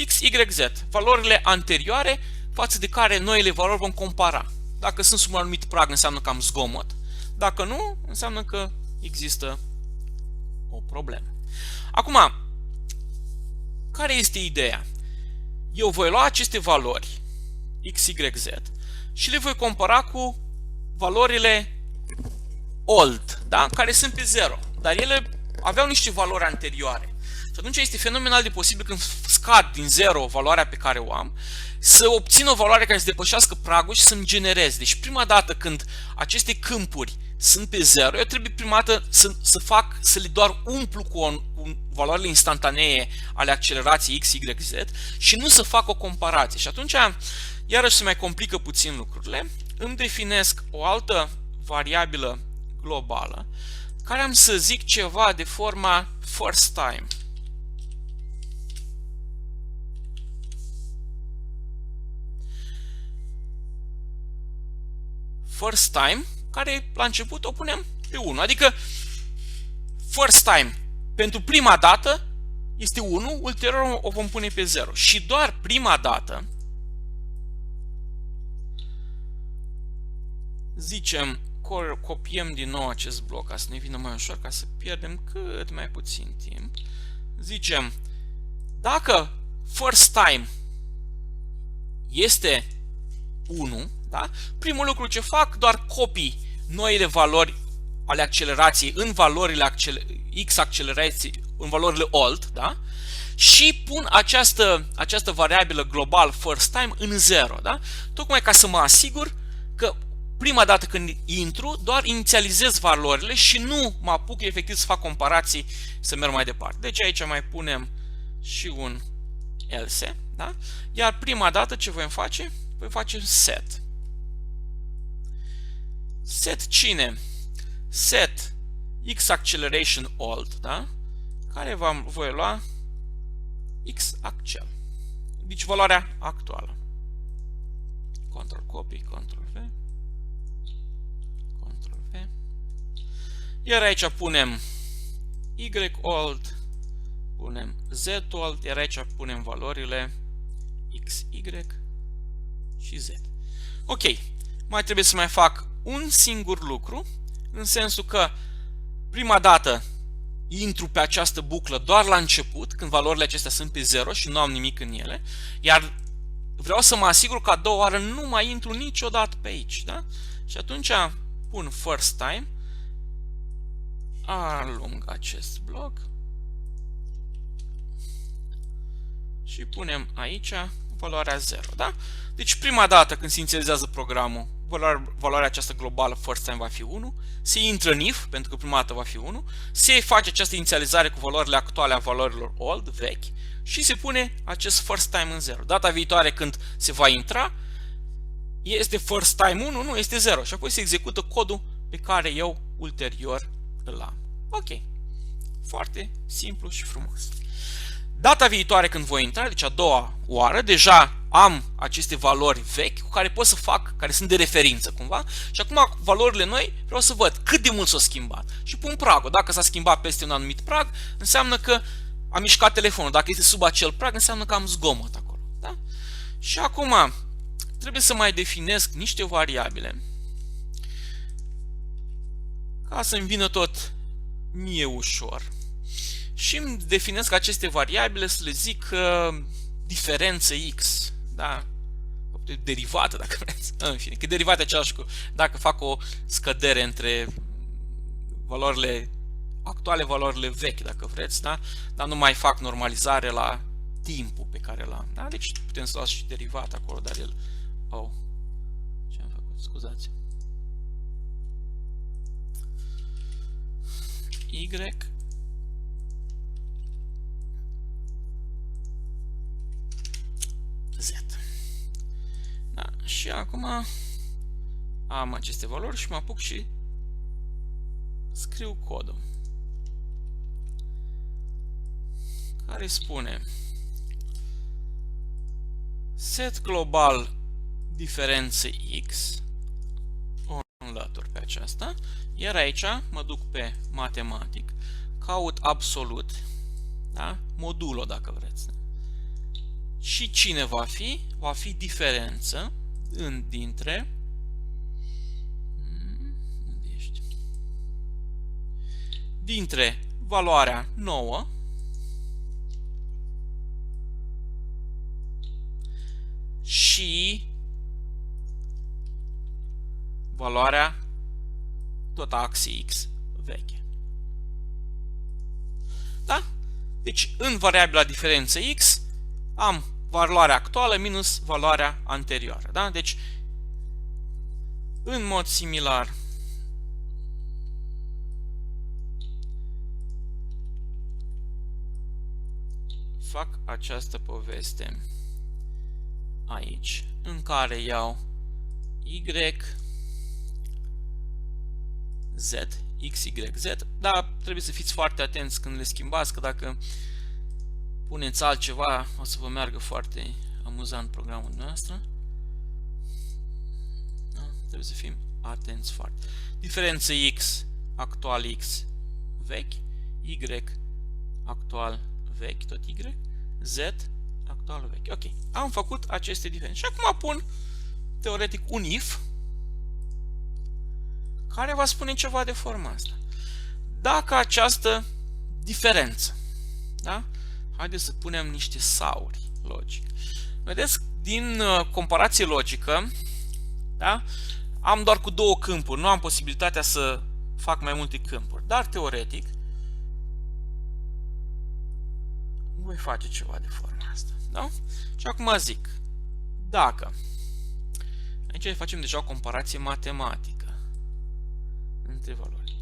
X, Y, Z. Valorile anterioare față de care noile valori vom compara. Dacă sunt sub un anumit prag, înseamnă că am zgomot. Dacă nu, înseamnă că există o problemă. Acum, care este ideea? Eu voi lua aceste valori X, Y, Z și le voi compara cu valorile old, da? Care sunt pe 0, dar ele aveau niște valori anterioare. Și atunci este fenomenal de posibil când scad din 0 valoarea pe care o am, să obțin o valoare care să depășească pragul și să-mi generez. Deci prima dată când aceste câmpuri sunt pe 0, eu trebuie prima dată să le doar umplu cu valorile instantanee ale accelerației x, y, z și nu să fac o comparație. Și atunci, iarăși se mai complică puțin lucrurile. Îmi definesc o altă variabilă globală care am să zic ceva de forma first time. First time, care la început o punem pe 1. Adică first time, pentru prima dată, este 1, ulterior o vom pune pe 0. Și doar prima dată, zicem, copiem din nou acest bloc ca să ne vină mai ușor, ca să pierdem cât mai puțin timp. Zicem, dacă first time este 1, da? Primul lucru ce fac, doar copii noile valori ale accelerației în valorile x accelerației, în valorile old, da? Și pun această variabilă global first time în 0, da? Tocmai ca să mă asigur că prima dată când intru, doar inițializez valorile și nu mă apuc efectiv să fac comparații, să merg mai departe. Deci aici mai punem și un else, da? Iar prima dată ce vom face? Voi face set. Set cine? Set x acceleration old, da? Care voi lua x accel. Deci valoarea actuală. Ctrl copy, Ctrl V. Ctrl V. Iar aici punem y old, punem z old, iar aici punem valorile x, y și z. Ok, mai trebuie să mai fac un singur lucru, în sensul că prima dată intru pe această buclă doar la început, când valorile acestea sunt pe 0 și nu am nimic în ele, iar vreau să mă asigur că a doua oară nu mai intru niciodată pe aici, da? Și atunci pun first time, alung acest bloc și punem aici valoarea 0, da? Deci prima dată când se inițializează programul, valoarea aceasta globală first time va fi 1, se intră în if, pentru că prima dată va fi 1, se face această inițializare cu valorile actuale a valorilor old, vechi, și se pune acest first time în 0. Data viitoare când se va intra, este first time 1, nu, este 0 și apoi se execută codul pe care eu ulterior îl am. Ok. Foarte simplu și frumos. Data viitoare când voi intra, deci a doua oară, deja am aceste valori vechi cu care pot să fac, care sunt de referință cumva, și acum valorile noi vreau să văd cât de mult s-au schimbat. Și pun pragul. Dacă s-a schimbat peste un anumit prag, înseamnă că am mișcat telefonul. Dacă este sub acel prag, înseamnă că am zgomot acolo. Da? Și acum trebuie să mai definesc niște variabile ca să-mi vină tot mie ușor. Și îmi definesc aceste variabile, să le zic diferență x, da? Derivată, dacă vreți. În fine, că derivată același cu dacă fac o scădere între valorile actuale, valorile vechi, dacă vreți, da? Dar nu mai fac normalizare la timpul pe care l-am, da? Deci putem să luați și derivat acolo, dar el... Oh, ce am făcut? Scuzați. Y Z. Da, și acum am aceste valori și mă apuc și scriu codul care spune set global diferențe x, o înlătur pe aceasta, iar aici mă duc pe matematic, caut absolut, da? Modulo dacă vreți. Și cine va fi? Va fi diferență dintre unde ești? Dintre valoarea 9 și valoarea tot axii x veche. Da? Deci în variabila diferență x am valoarea actuală minus valoarea anterioară. Da? Deci, în mod similar, fac această poveste aici, în care iau Y, Z, X, Y, Z, dar trebuie să fiți foarte atenți când le schimbați, că dacă puneți altceva, o să vă meargă foarte amuzant programul nostru. Da? Trebuie să fim atenți foarte. Diferență X, actual X, vechi, Y, actual vechi, tot Y, Z, actual vechi. Ok, am făcut aceste diferențe. Și acum pun, teoretic, un if, care va spune ceva de forma asta. Dacă această diferență, da? Haideți să punem niște sauri logic. Vedeți, din comparație logică, da? Am doar cu două câmpuri, nu am posibilitatea să fac mai multe câmpuri, dar teoretic voi face ceva de forma asta, da? Și acum zic, dacă, aici facem deja o comparație matematică între valori,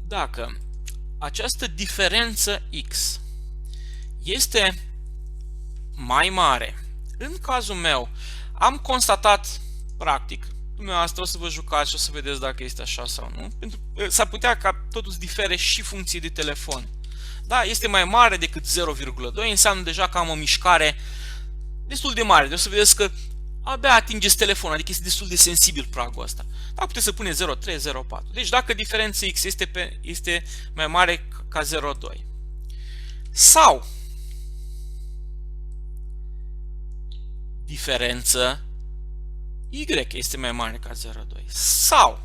dacă această diferență X este mai mare, în cazul meu am constatat practic, dumneavoastră o să vă jucați și o să vedeți dacă este așa sau nu, pentru că s-ar putea ca totul să difere și funcție de telefon. Da, este mai mare decât 0,2, înseamnă deja că am o mișcare destul de mare, deci o să vedeți că abia atingeți telefonul, adică este destul de sensibil pragul ăsta. Dar puteți să puneți 0,3, 0,4. Deci dacă diferența X este mai mare ca 0,2. Sau diferența Y este mai mare ca 0,2. Sau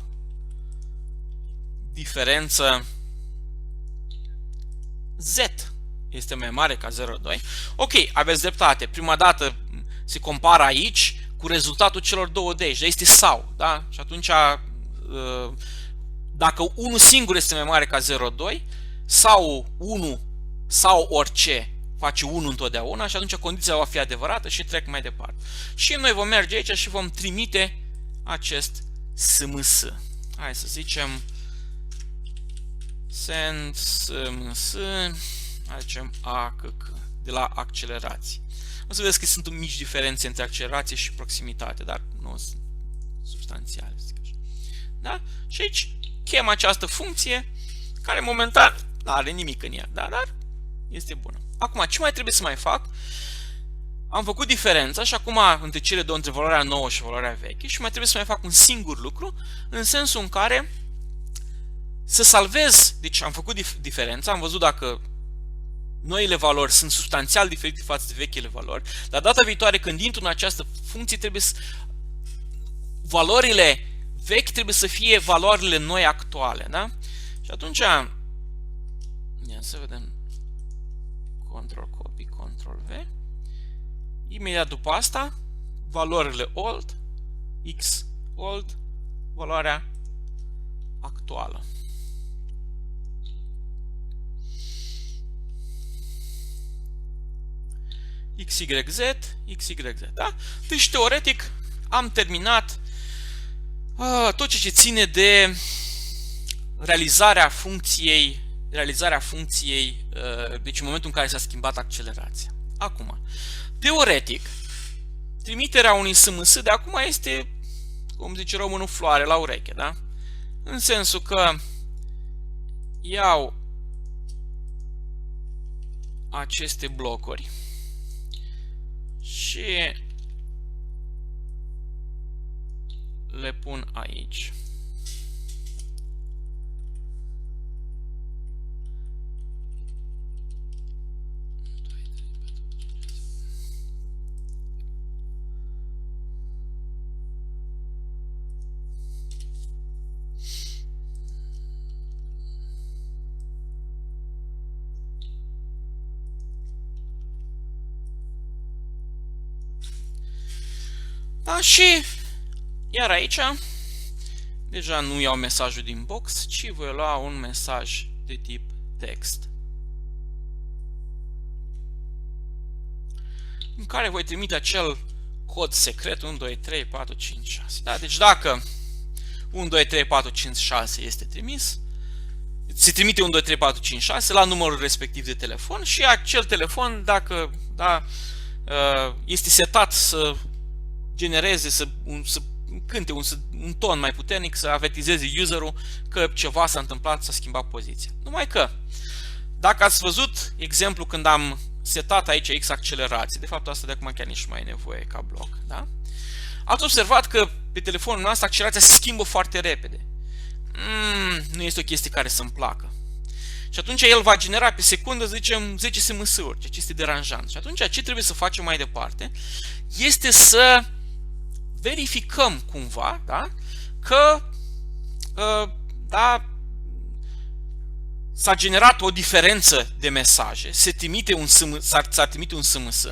diferența Z este mai mare ca 0,2. Ok, aveți dreptate. Prima dată se compară aici cu rezultatul celor două de aici. Este sau, da? Și atunci, dacă unul singur este mai mare ca 0,2, sau 1 sau orice face 1 întotdeauna și atunci condiția va fi adevărată și trec mai departe. Și noi vom merge aici și vom trimite acest SMS. Hai să zicem send SMS, zicem ACC, de la accelerație. O să vedeți că sunt mici diferențe între accelerație și proximitate, dar nu sunt substanțiale. Da? Și aici chem această funcție, care momentan nu are nimic în ea, da? Dar este bună. Acum, ce mai trebuie să mai fac? Am făcut diferența și acum între cele două, între valoarea nouă și valoarea veche, și mai trebuie să mai fac un singur lucru, în sensul în care să salvez, deci am făcut diferența, am văzut dacă noile valori sunt substanțial diferite față de vechile valori, dar data viitoare când intru în această funcție trebuie să, valorile vechi trebuie să fie valorile noi actuale, da? Și atunci, ia să vedem, Ctrl-Copy, Ctrl-V, imediat după asta, valorile old, X old, valoarea actuală. XYZ, XYZ, da? Deci, teoretic, am terminat tot ce ține de realizarea funcției, deci în momentul în care s-a schimbat accelerația. Acum, teoretic, trimiterea unui SMS de acum este, cum zice românul, floare la ureche, da? În sensul că iau aceste blocuri și le pun aici. Da, și iar aici deja nu iau mesajul din box, ci voi lua un mesaj de tip text, în care voi trimite acel cod secret 1, 2, 3, 4, 5, 6. Da? Deci dacă 1, 2, 3, 4, 5, 6 este trimis, se trimite 1, 2, 3, 4, 5, 6 la numărul respectiv de telefon și acel telefon, dacă este setat să genereze, să cânte un ton mai puternic, să avertizeze userul că ceva s-a întâmplat, s-a schimbat poziția. Numai că, dacă ați văzut exemplu când am setat aici X accelerație, de fapt asta de acum chiar nici nu mai e nevoie ca bloc, da? Ați observat că pe telefonul nostru accelerația se schimbă foarte repede. Nu este o chestie care să-mi placă. Și atunci el va genera pe secundă, zicem, 10 SMS-uri, ceea ce este deranjant. Și atunci ce trebuie să facem mai departe este să verificăm cumva, da, că s-a generat o diferență de mesaje, s-a trimite un SMS,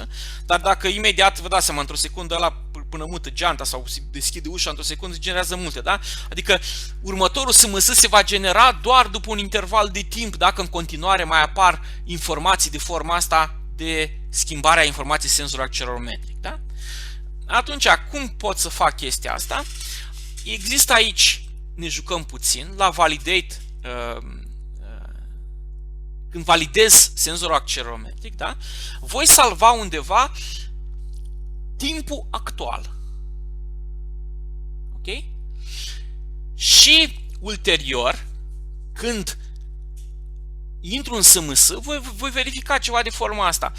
dar dacă imediat, vă dați seama, într-o secundă ăla până mută geanta sau se deschide ușa, într-o secundă se generează multe, da? Adică următorul SMS se va genera doar după un interval de timp, dacă în continuare mai apar informații de forma asta de schimbarea informației senzorului accelerometric, da? Atunci, cum pot să fac chestia asta? Există aici, ne jucăm puțin, la validate, când validez senzorul accelerometric, da? Voi salva undeva timpul actual. Ok? Și ulterior, când intru în SMS, voi verifica ceva de forma asta.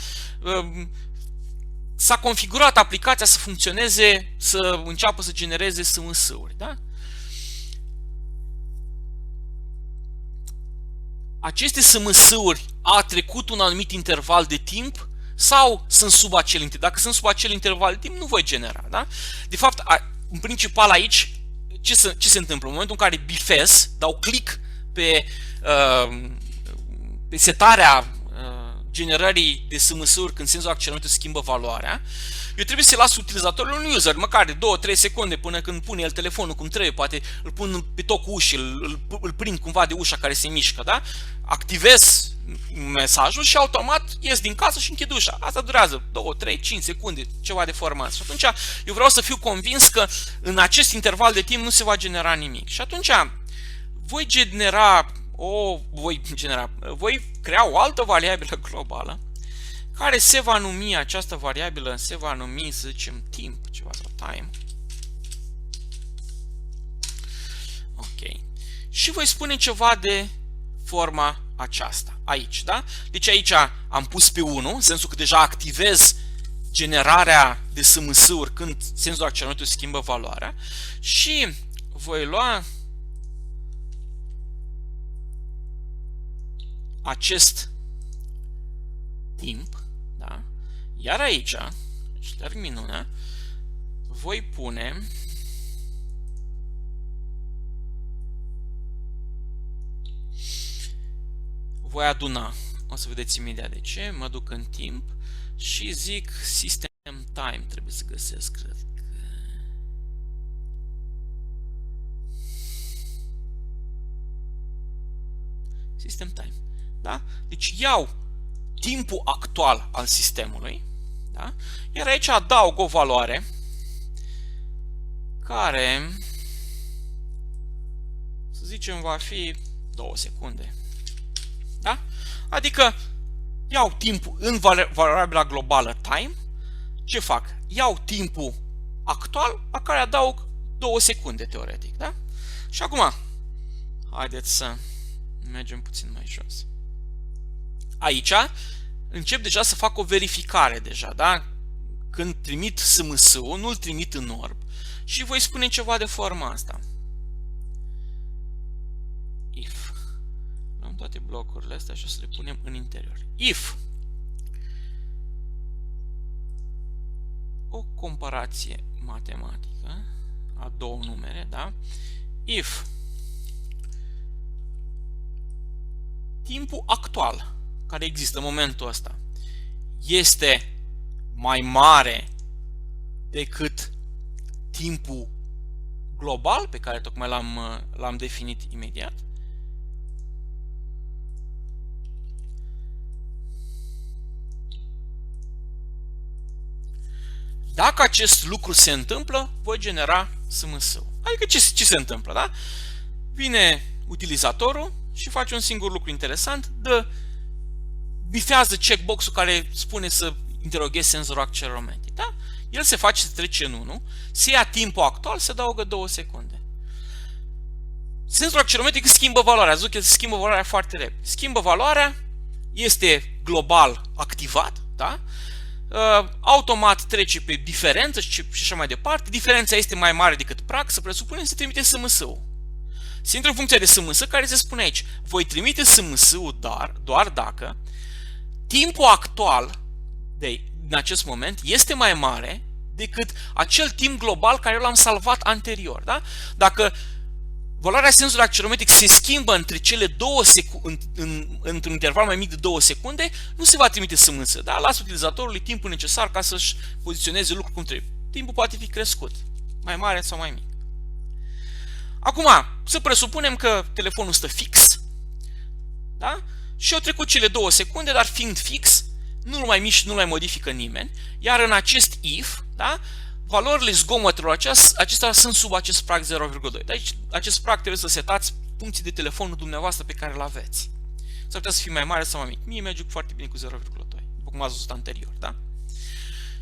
S-a configurat aplicația să funcționeze, să înceapă să genereze SMS-uri, da? Aceste SMS-uri a trecut un anumit interval de timp sau sunt sub acel interval? Dacă sunt sub acel interval de timp, nu voi genera, da? De fapt, în principal aici, ce se întâmplă? În momentul în care bifez, dau click pe setarea generării de SMS-uri când senzorul accelerometric schimbă valoarea, eu trebuie să las utilizatorul un user, măcar de 2-3 secunde până când pune el telefonul cum trebuie, poate îl pun pe tocul ușii, îl prind cumva de ușa care se mișcă, da? Activez mesajul și automat ies din casă și închid ușa. Asta durează 2, 3, 5 secunde, ceva de forma asta. Și atunci eu vreau să fiu convins că în acest interval de timp nu se va genera nimic. Și atunci voi crea o altă variabilă globală care se va numi, această variabilă se va numi, să zicem, timp, ceva sau time. Ok. Și voi spune ceva de forma aceasta, aici, da? Deci aici am pus pe 1, în sensul că deja activez generarea de SMS-uri când senzorul accelerometric schimbă valoarea și voi lua acest timp, da? Iar aici, șterg minunea, voi pune voi aduna. O să vedeți imediat de ce. Mă duc în timp și zic system time. Trebuie să găsesc, cred că. System time. Da? Deci iau timpul actual al sistemului, da? Iar aici adaug o valoare care, să zicem, va fi 2 secunde. Da? Adică iau timpul în variabila globală time. Ce fac? Iau timpul actual la care adaug 2 secunde, teoretic. Da? Și acum, haideți să mergem puțin mai jos. Aici încep deja să fac o verificare deja, da? Când trimit SMS-ul, nu-l trimit în orb și voi spune ceva de forma asta. If. Luăm toate blocurile astea și o să le punem în interior. If. O comparație matematică a două numere, da? If timpul actual care există în momentul ăsta este mai mare decât timpul global pe care tocmai l-am definit imediat. Dacă acest lucru se întâmplă, voi genera SMS-ul. Adică ce se întâmplă, da? Vine utilizatorul și face un singur lucru interesant, bifează checkbox-ul care spune să interoghezi senzorul accelerometric, da? El se face să trece în 1, se ia timpul actual, se adaugă 2 secunde. Senzorul accelerometric schimbă valoarea, ați văzut că schimbă valoarea foarte repede. Schimbă valoarea, este global activat, da? Automat trece pe diferență și așa mai departe. Diferența este mai mare decât prag, să presupunem să trimite SMS-ul. Se intră în funcția de SMS care se spune aici. Voi trimite SMS-ul doar dacă timpul actual în acest moment este mai mare decât acel timp global care eu l-am salvat anterior. Da? Dacă valoarea senzorului accelerometric se schimbă între cele două într-un interval mai mic de 2 secunde, nu se va trimite SMS. Da? Lasă utilizatorului timpul necesar ca să-și poziționeze lucrul cum trebuie. Timpul poate fi crescut, mai mare sau mai mic. Acum, să presupunem că telefonul stă fix, da? Și au trecut cele 2 secunde, dar fiind fix, nu-l mai mișc, nu-l mai modifică nimeni, iar în acest if, da? Valorile zgomotelor acestea sunt sub acest prag 0,2. Deci acest prag trebuie să setați funcții de telefonul dumneavoastră pe care îl aveți. S-ar putea să fie mai mare sau mai mic. Mie merge foarte bine cu 0,2, după cum ați văzut anterior, da?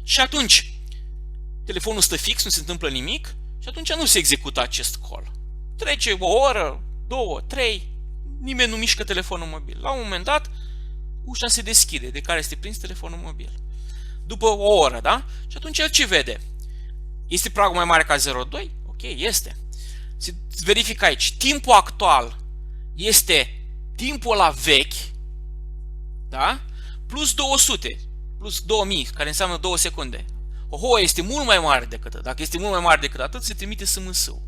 Și atunci, telefonul stă fix, nu se întâmplă nimic și atunci nu se execută acest call. Trece o oră, 2, 3, nimeni nu mișcă telefonul mobil. La un moment dat, ușa se deschide, de care este prins telefonul mobil. După o oră, da? Și atunci el ce vede? Este pragul mai mare ca 0,2? Ok, este. Se verifică aici. Timpul actual este timpul ăla vechi, da? Plus 200, plus 2000, care înseamnă 2 secunde. Oho, este mult mai mare decât atât. Dacă este mult mai mare decât atât, se trimite SMS-ul.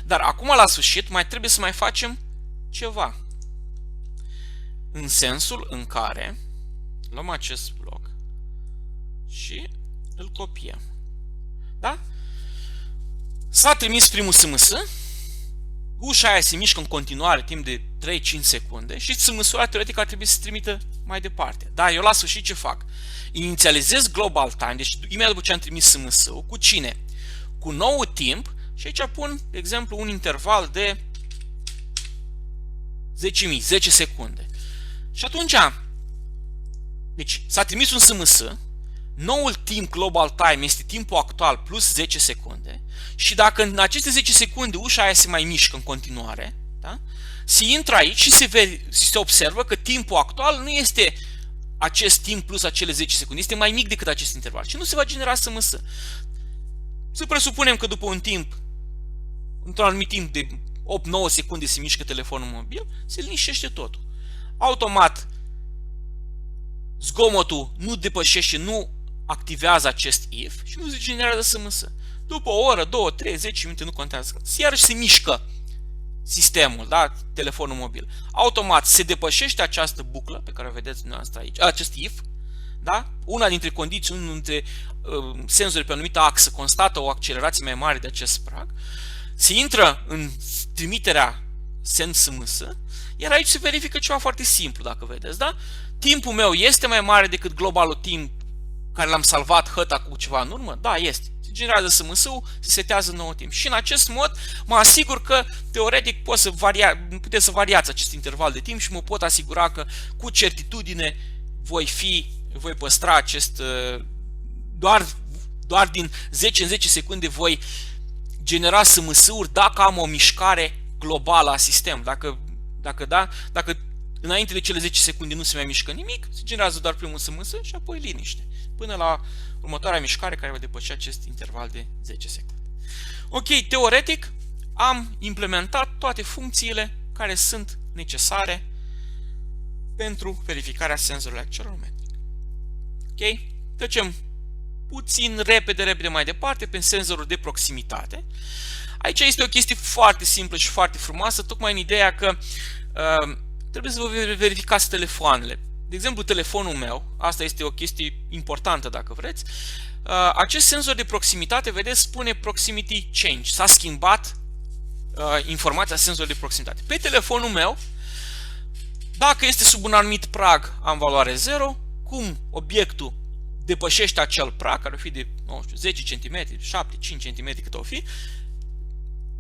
Dar acum, la sfârșit, mai trebuie să mai facem ceva. În sensul în care luăm acest bloc și îl copiem. Da? S-a trimis primul SMS, ușa aia se mișcă în continuare timp de 3-5 secunde și SMS-ul teoretic ar trebui să se trimită mai departe. Dar eu la sfârșit ce fac? Inițializez global time, deci imediat după ce am trimis SMS-ul, cu cine? Cu nou timp și aici pun, de exemplu, un interval de 10.000, 10 secunde. Și atunci, deci s-a trimis un SMS, noul timp global time este timpul actual plus 10 secunde și dacă în aceste 10 secunde ușa aia se mai mișcă în continuare, da? Se intră aici și se observă că timpul actual nu este acest timp plus acele 10 secunde, este mai mic decât acest interval și nu se va genera SMS. Să presupunem că după un timp, într-un anumit timp de 8-9 secunde se mișcă telefonul mobil, se liniștește totul. Automat, zgomotul nu depășește, nu activează acest if și nu se generează SMS. După o oră, 2, 3, 10 minute, nu contează. Iarăși se mișcă sistemul, da? Telefonul mobil. Automat se depășește această buclă pe care o vedeți dumneavoastră aici, acest if, da? Una dintre condiții, unul dintre senzori pe o anumită axă constată o accelerație mai mare de acest prag, se intră în trimiterea send SMS, iar aici se verifică ceva foarte simplu, dacă vedeți, da? Timpul meu este mai mare decât globalul timp care l-am salvat hăta cu ceva în urmă? Da, este. Se generează SMS-ul, se setează nou timp. Și în acest mod mă asigur că, teoretic, puteți să variați acest interval de timp și mă pot asigura că, cu certitudine, voi păstra acest... Doar din 10 în 10 secunde voi genera SMS-uri dacă am o mișcare globală a sistemului. Dacă înainte de cele 10 secunde nu se mai mișcă nimic, se generează doar primul SMS și apoi liniște. Până la următoarea mișcare care va depăși acest interval de 10 secunde. Ok, teoretic am implementat toate funcțiile care sunt necesare pentru verificarea senzorului accelerometric. Ok? Trecem puțin repede mai departe pe senzorul de proximitate. Aici este o chestie foarte simplă și foarte frumoasă, tocmai în ideea că trebuie să vă verificați telefoanele. De exemplu, telefonul meu, asta este o chestie importantă dacă vreți, acest senzor de proximitate, vedeți, spune Proximity Change. S-a schimbat informația senzorului de proximitate. Pe telefonul meu, dacă este sub un anumit prag, am valoare 0, cum obiectul depășește acel prag, care ar fi de nu știu, 10 cm, 7, 5 cm cât o fi,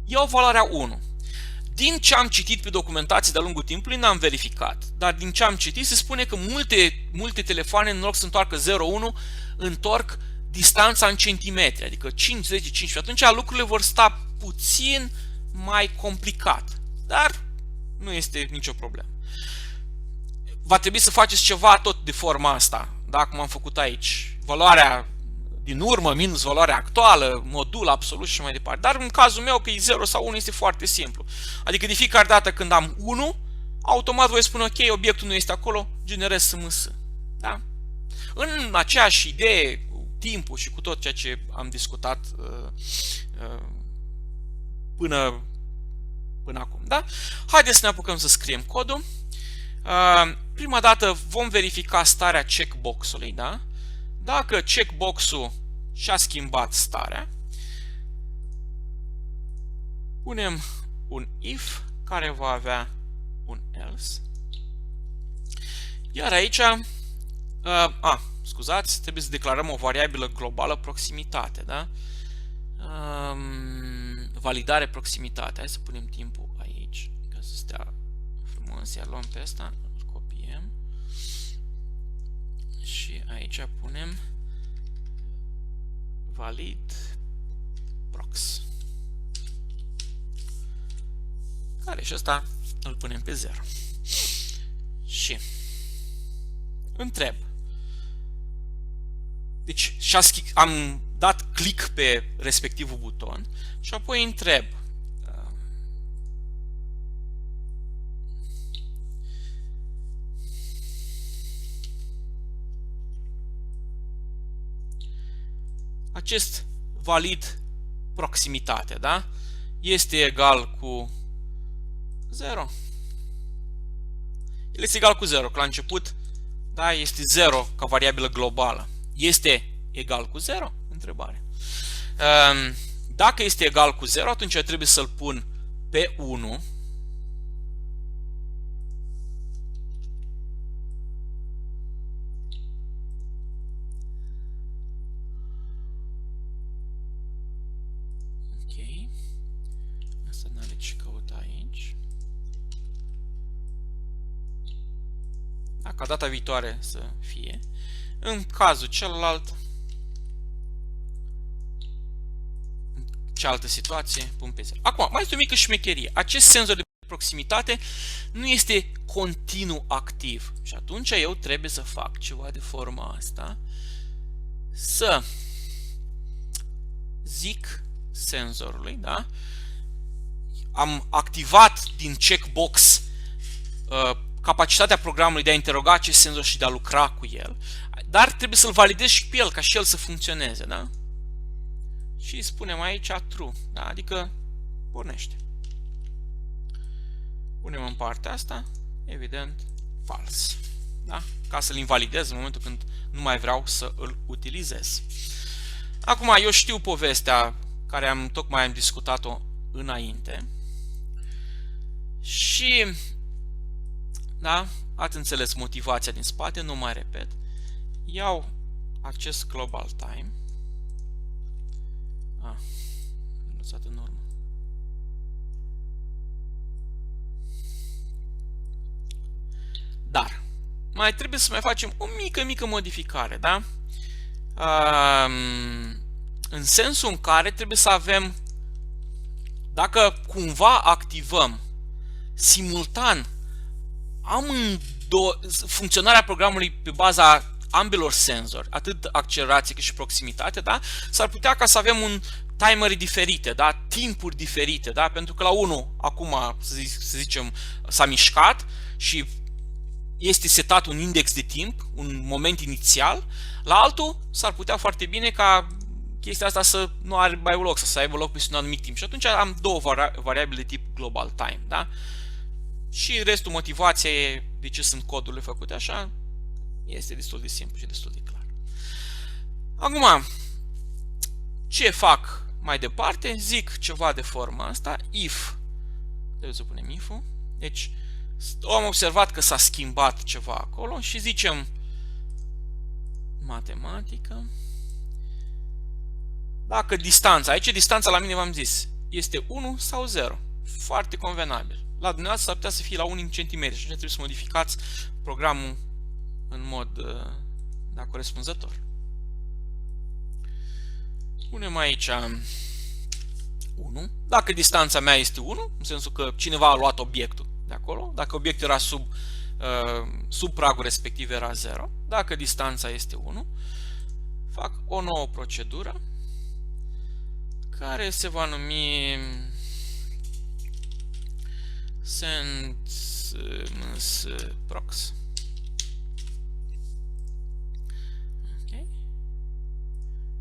iau valoarea 1. Din ce am citit pe documentație de-a lungul timpului, n-am verificat, dar din ce am citit se spune că multe telefoane, în loc să întoarcă 0,1, întorc distanța în centimetri, adică 5, 10, 15. Atunci lucrurile vor sta puțin mai complicat, dar nu este nicio problemă. Va trebui să faceți ceva tot de forma asta, da? Cum am făcut aici. Valoarea din urmă minus valoarea actuală, modul absolut și mai departe. Dar în cazul meu, că e 0 sau 1, este foarte simplu. Adică de fiecare dată când am 1, automat voi spune, ok, obiectul nu este acolo, generez SMS. Da? În aceeași idee, cu timpul și cu tot ceea ce am discutat până acum. Da? Haideți să ne apucăm să scriem codul. Prima dată vom verifica starea checkbox-ului. Da? Dacă checkbox-ul și-a schimbat starea, punem un if care va avea un else. Iar aici, scuzați, trebuie să declarăm o variabilă globală proximitate, da? Validare proximitate. Hai să punem timpul aici, ca să stea frumos. Iar luăm pe ăsta, îl copiem și aici punem valid prox. Care și ăsta îl punem pe 0. Și întreb. Deci am dat click pe respectivul buton și apoi întreb. Acest valid proximitate, da? Este egal cu 0. El este egal cu 0, că la început, da, este 0 ca variabilă globală. Este egal cu 0? Întrebare. Dacă este egal cu 0, atunci trebuie să-l pun pe 1. Ok. Asta n-are ce căuta aici. Da, ca data viitoare să fie. În cazul celălalt, în cealaltă situație, pun pe 0. Acum, mai este o mică șmecherie. Acest senzor de proximitate nu este continuu activ. Și atunci eu trebuie să fac ceva de forma asta. Să zic senzorului, da? Am activat din checkbox capacitatea programului de a interoga acest senzor și de a lucra cu el, dar trebuie să-l validez și pe el, ca și el să funcționeze, da? Și spunem aici true, da? Adică pornește. Punem în partea asta, evident, false, da? Ca să-l invalidez în momentul când nu mai vreau să îl utilizez. Acum, eu știu povestea care tocmai am discutat-o înainte și, da, ați înțeles motivația din spate, nu mai repet. Iau acest global time. Lăsat în urmă. Dar mai trebuie să mai facem o mică modificare, da? În sensul în care trebuie să avem, dacă cumva activăm simultan funcționarea programului pe baza ambelor senzori, atât accelerație cât și proximitate, da? S-ar putea ca să avem timere diferite, da? Timpuri diferite, da? Pentru că la unul acum, să zicem, s-a mișcat și este setat un index de timp, un moment inițial, la altul s-ar putea foarte bine ca chestia asta să nu aibă loc, să aibă loc peste un anumit timp. Și atunci am două variabile de tip global time, da? Și restul motivației de ce sunt codurile făcute așa este destul de simplu și destul de clar. Acum, ce fac mai departe? Zic ceva de forma asta, if, trebuie să punem if-ul, deci am observat că s-a schimbat ceva acolo și zicem matematică Dacă distanța, aici distanța la mine v-am zis, este 1 sau 0. Foarte convenabil. La dumneavoastră s-ar putea să fie la 1 centimetri și atunci trebuie să modificați programul în mod corespunzător. Punem aici 1. Dacă distanța mea este 1, în sensul că cineva a luat obiectul de acolo, dacă obiectul era sub pragul respectiv era 0, dacă distanța este 1, fac o nouă procedură care se va numi send-prox. Okay.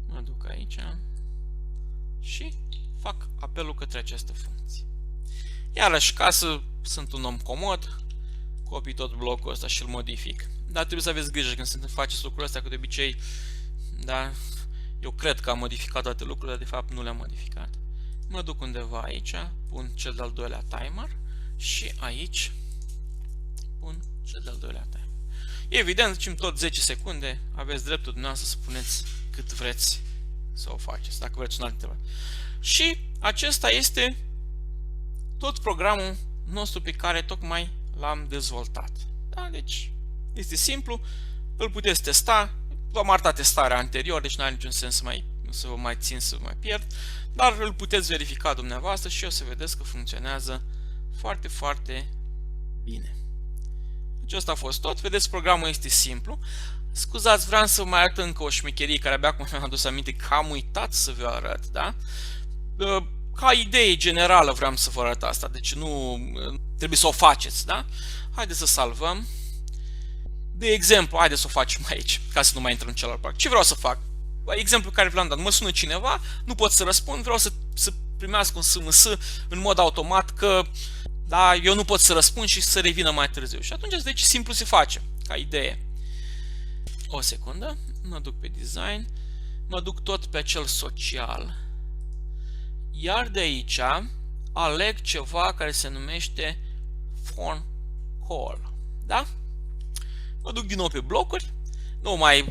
Mă duc aici și fac apelul către această funcție. Iarăși, ca să sunt un om comod, copii tot blocul ăsta și îl modific. Dar trebuie să aveți grijă când faceți lucrurile astea, că de obicei, da, eu cred că am modificat toate lucrurile, dar de fapt nu le-am modificat. Mă duc undeva aici, pun cel de-al doilea timer și aici pun cel de-al doilea timer. Evident, zicem tot 10 secunde, aveți dreptul dumneavoastră să spuneți cât vreți să o faceți, dacă vreți un alt întrebare. Și acesta este tot programul nostru pe care tocmai l-am dezvoltat. Da? Deci este simplu, îl puteți testa, v-am arătat testarea anterior, deci nu are niciun sens să vă mai țin să vă mai pierd, dar îl puteți verifica dumneavoastră și o să vedeți că funcționează foarte, foarte bine. Deci asta a fost tot, vedeți, programul este simplu. Scuzați, vreau să vă mai arăt încă o șmecherie care abia acum mi-am adus aminte că am uitat să vă arăt, da? Ca idee generală vreau să vă arăt asta, deci nu trebuie să o faceți, da? Haideți să salvăm. De exemplu, haideți să o facem aici, ca să nu mai intrăm în celălalt parc. Ce vreau să fac? Exemplu care v-am dat, mă sună cineva, nu pot să răspund, vreau să primească un SMS în mod automat că da, eu nu pot să răspund și să revină mai târziu. Și atunci, deci, simplu se face, ca idee. O secundă, mă duc pe design, mă duc tot pe acel social, iar de aici aleg ceva care se numește phone call, da? Mă duc din nou pe blocuri,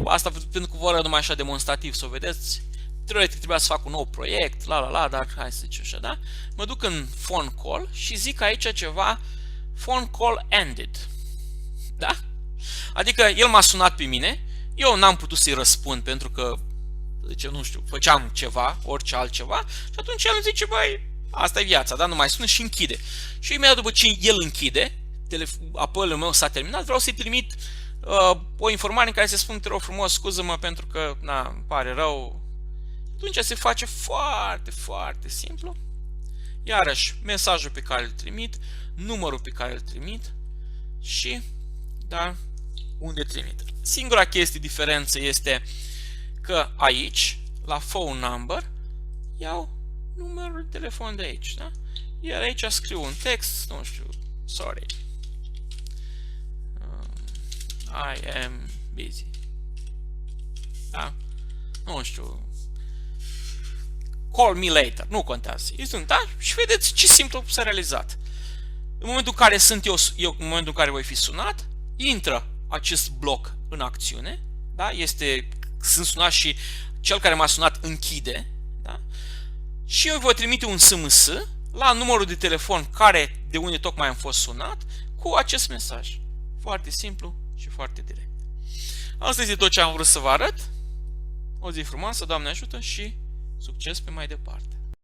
asta pentru că vă arăt numai așa demonstrativ să o vedeți, teoretic trebuia să fac un nou proiect, dar hai să zicem așa, da? Mă duc în phone call și zic aici ceva phone call ended, da? Adică el m-a sunat pe mine, eu n-am putut să-i răspund pentru că, zice, nu știu, făceam ceva, orice altceva și atunci el îmi zice, băi, asta e viața, da? Nu mai sună și închide. Și imediat după ce el închide, apelul meu s-a terminat, vreau să-i trimit o informare în care se spune, te rog frumos, scuză-mă pentru că, îmi pare rău. Atunci se face foarte, foarte simplu. Iarăși, mesajul pe care îl trimit, numărul pe care îl trimit și, da, unde trimit. Singura diferență este că aici, la phone number, iau numărul de telefon de aici, da? Iar aici scriu un text, nu știu, sorry, I am busy, da? Nu știu, call me later, nu contează, da? Și vedeți ce simplu s-a realizat. În momentul în care sunt eu, în momentul în care voi fi sunat, intră acest bloc în acțiune, da? Sunt sunat și cel care m-a sunat închide, da? Și eu voi trimite un SMS la numărul de telefon de unde tocmai am fost sunat cu acest mesaj. Foarte simplu și foarte direct. Asta este tot ce am vrut să vă arăt. O zi frumoasă, Doamne ajută și succes pe mai departe!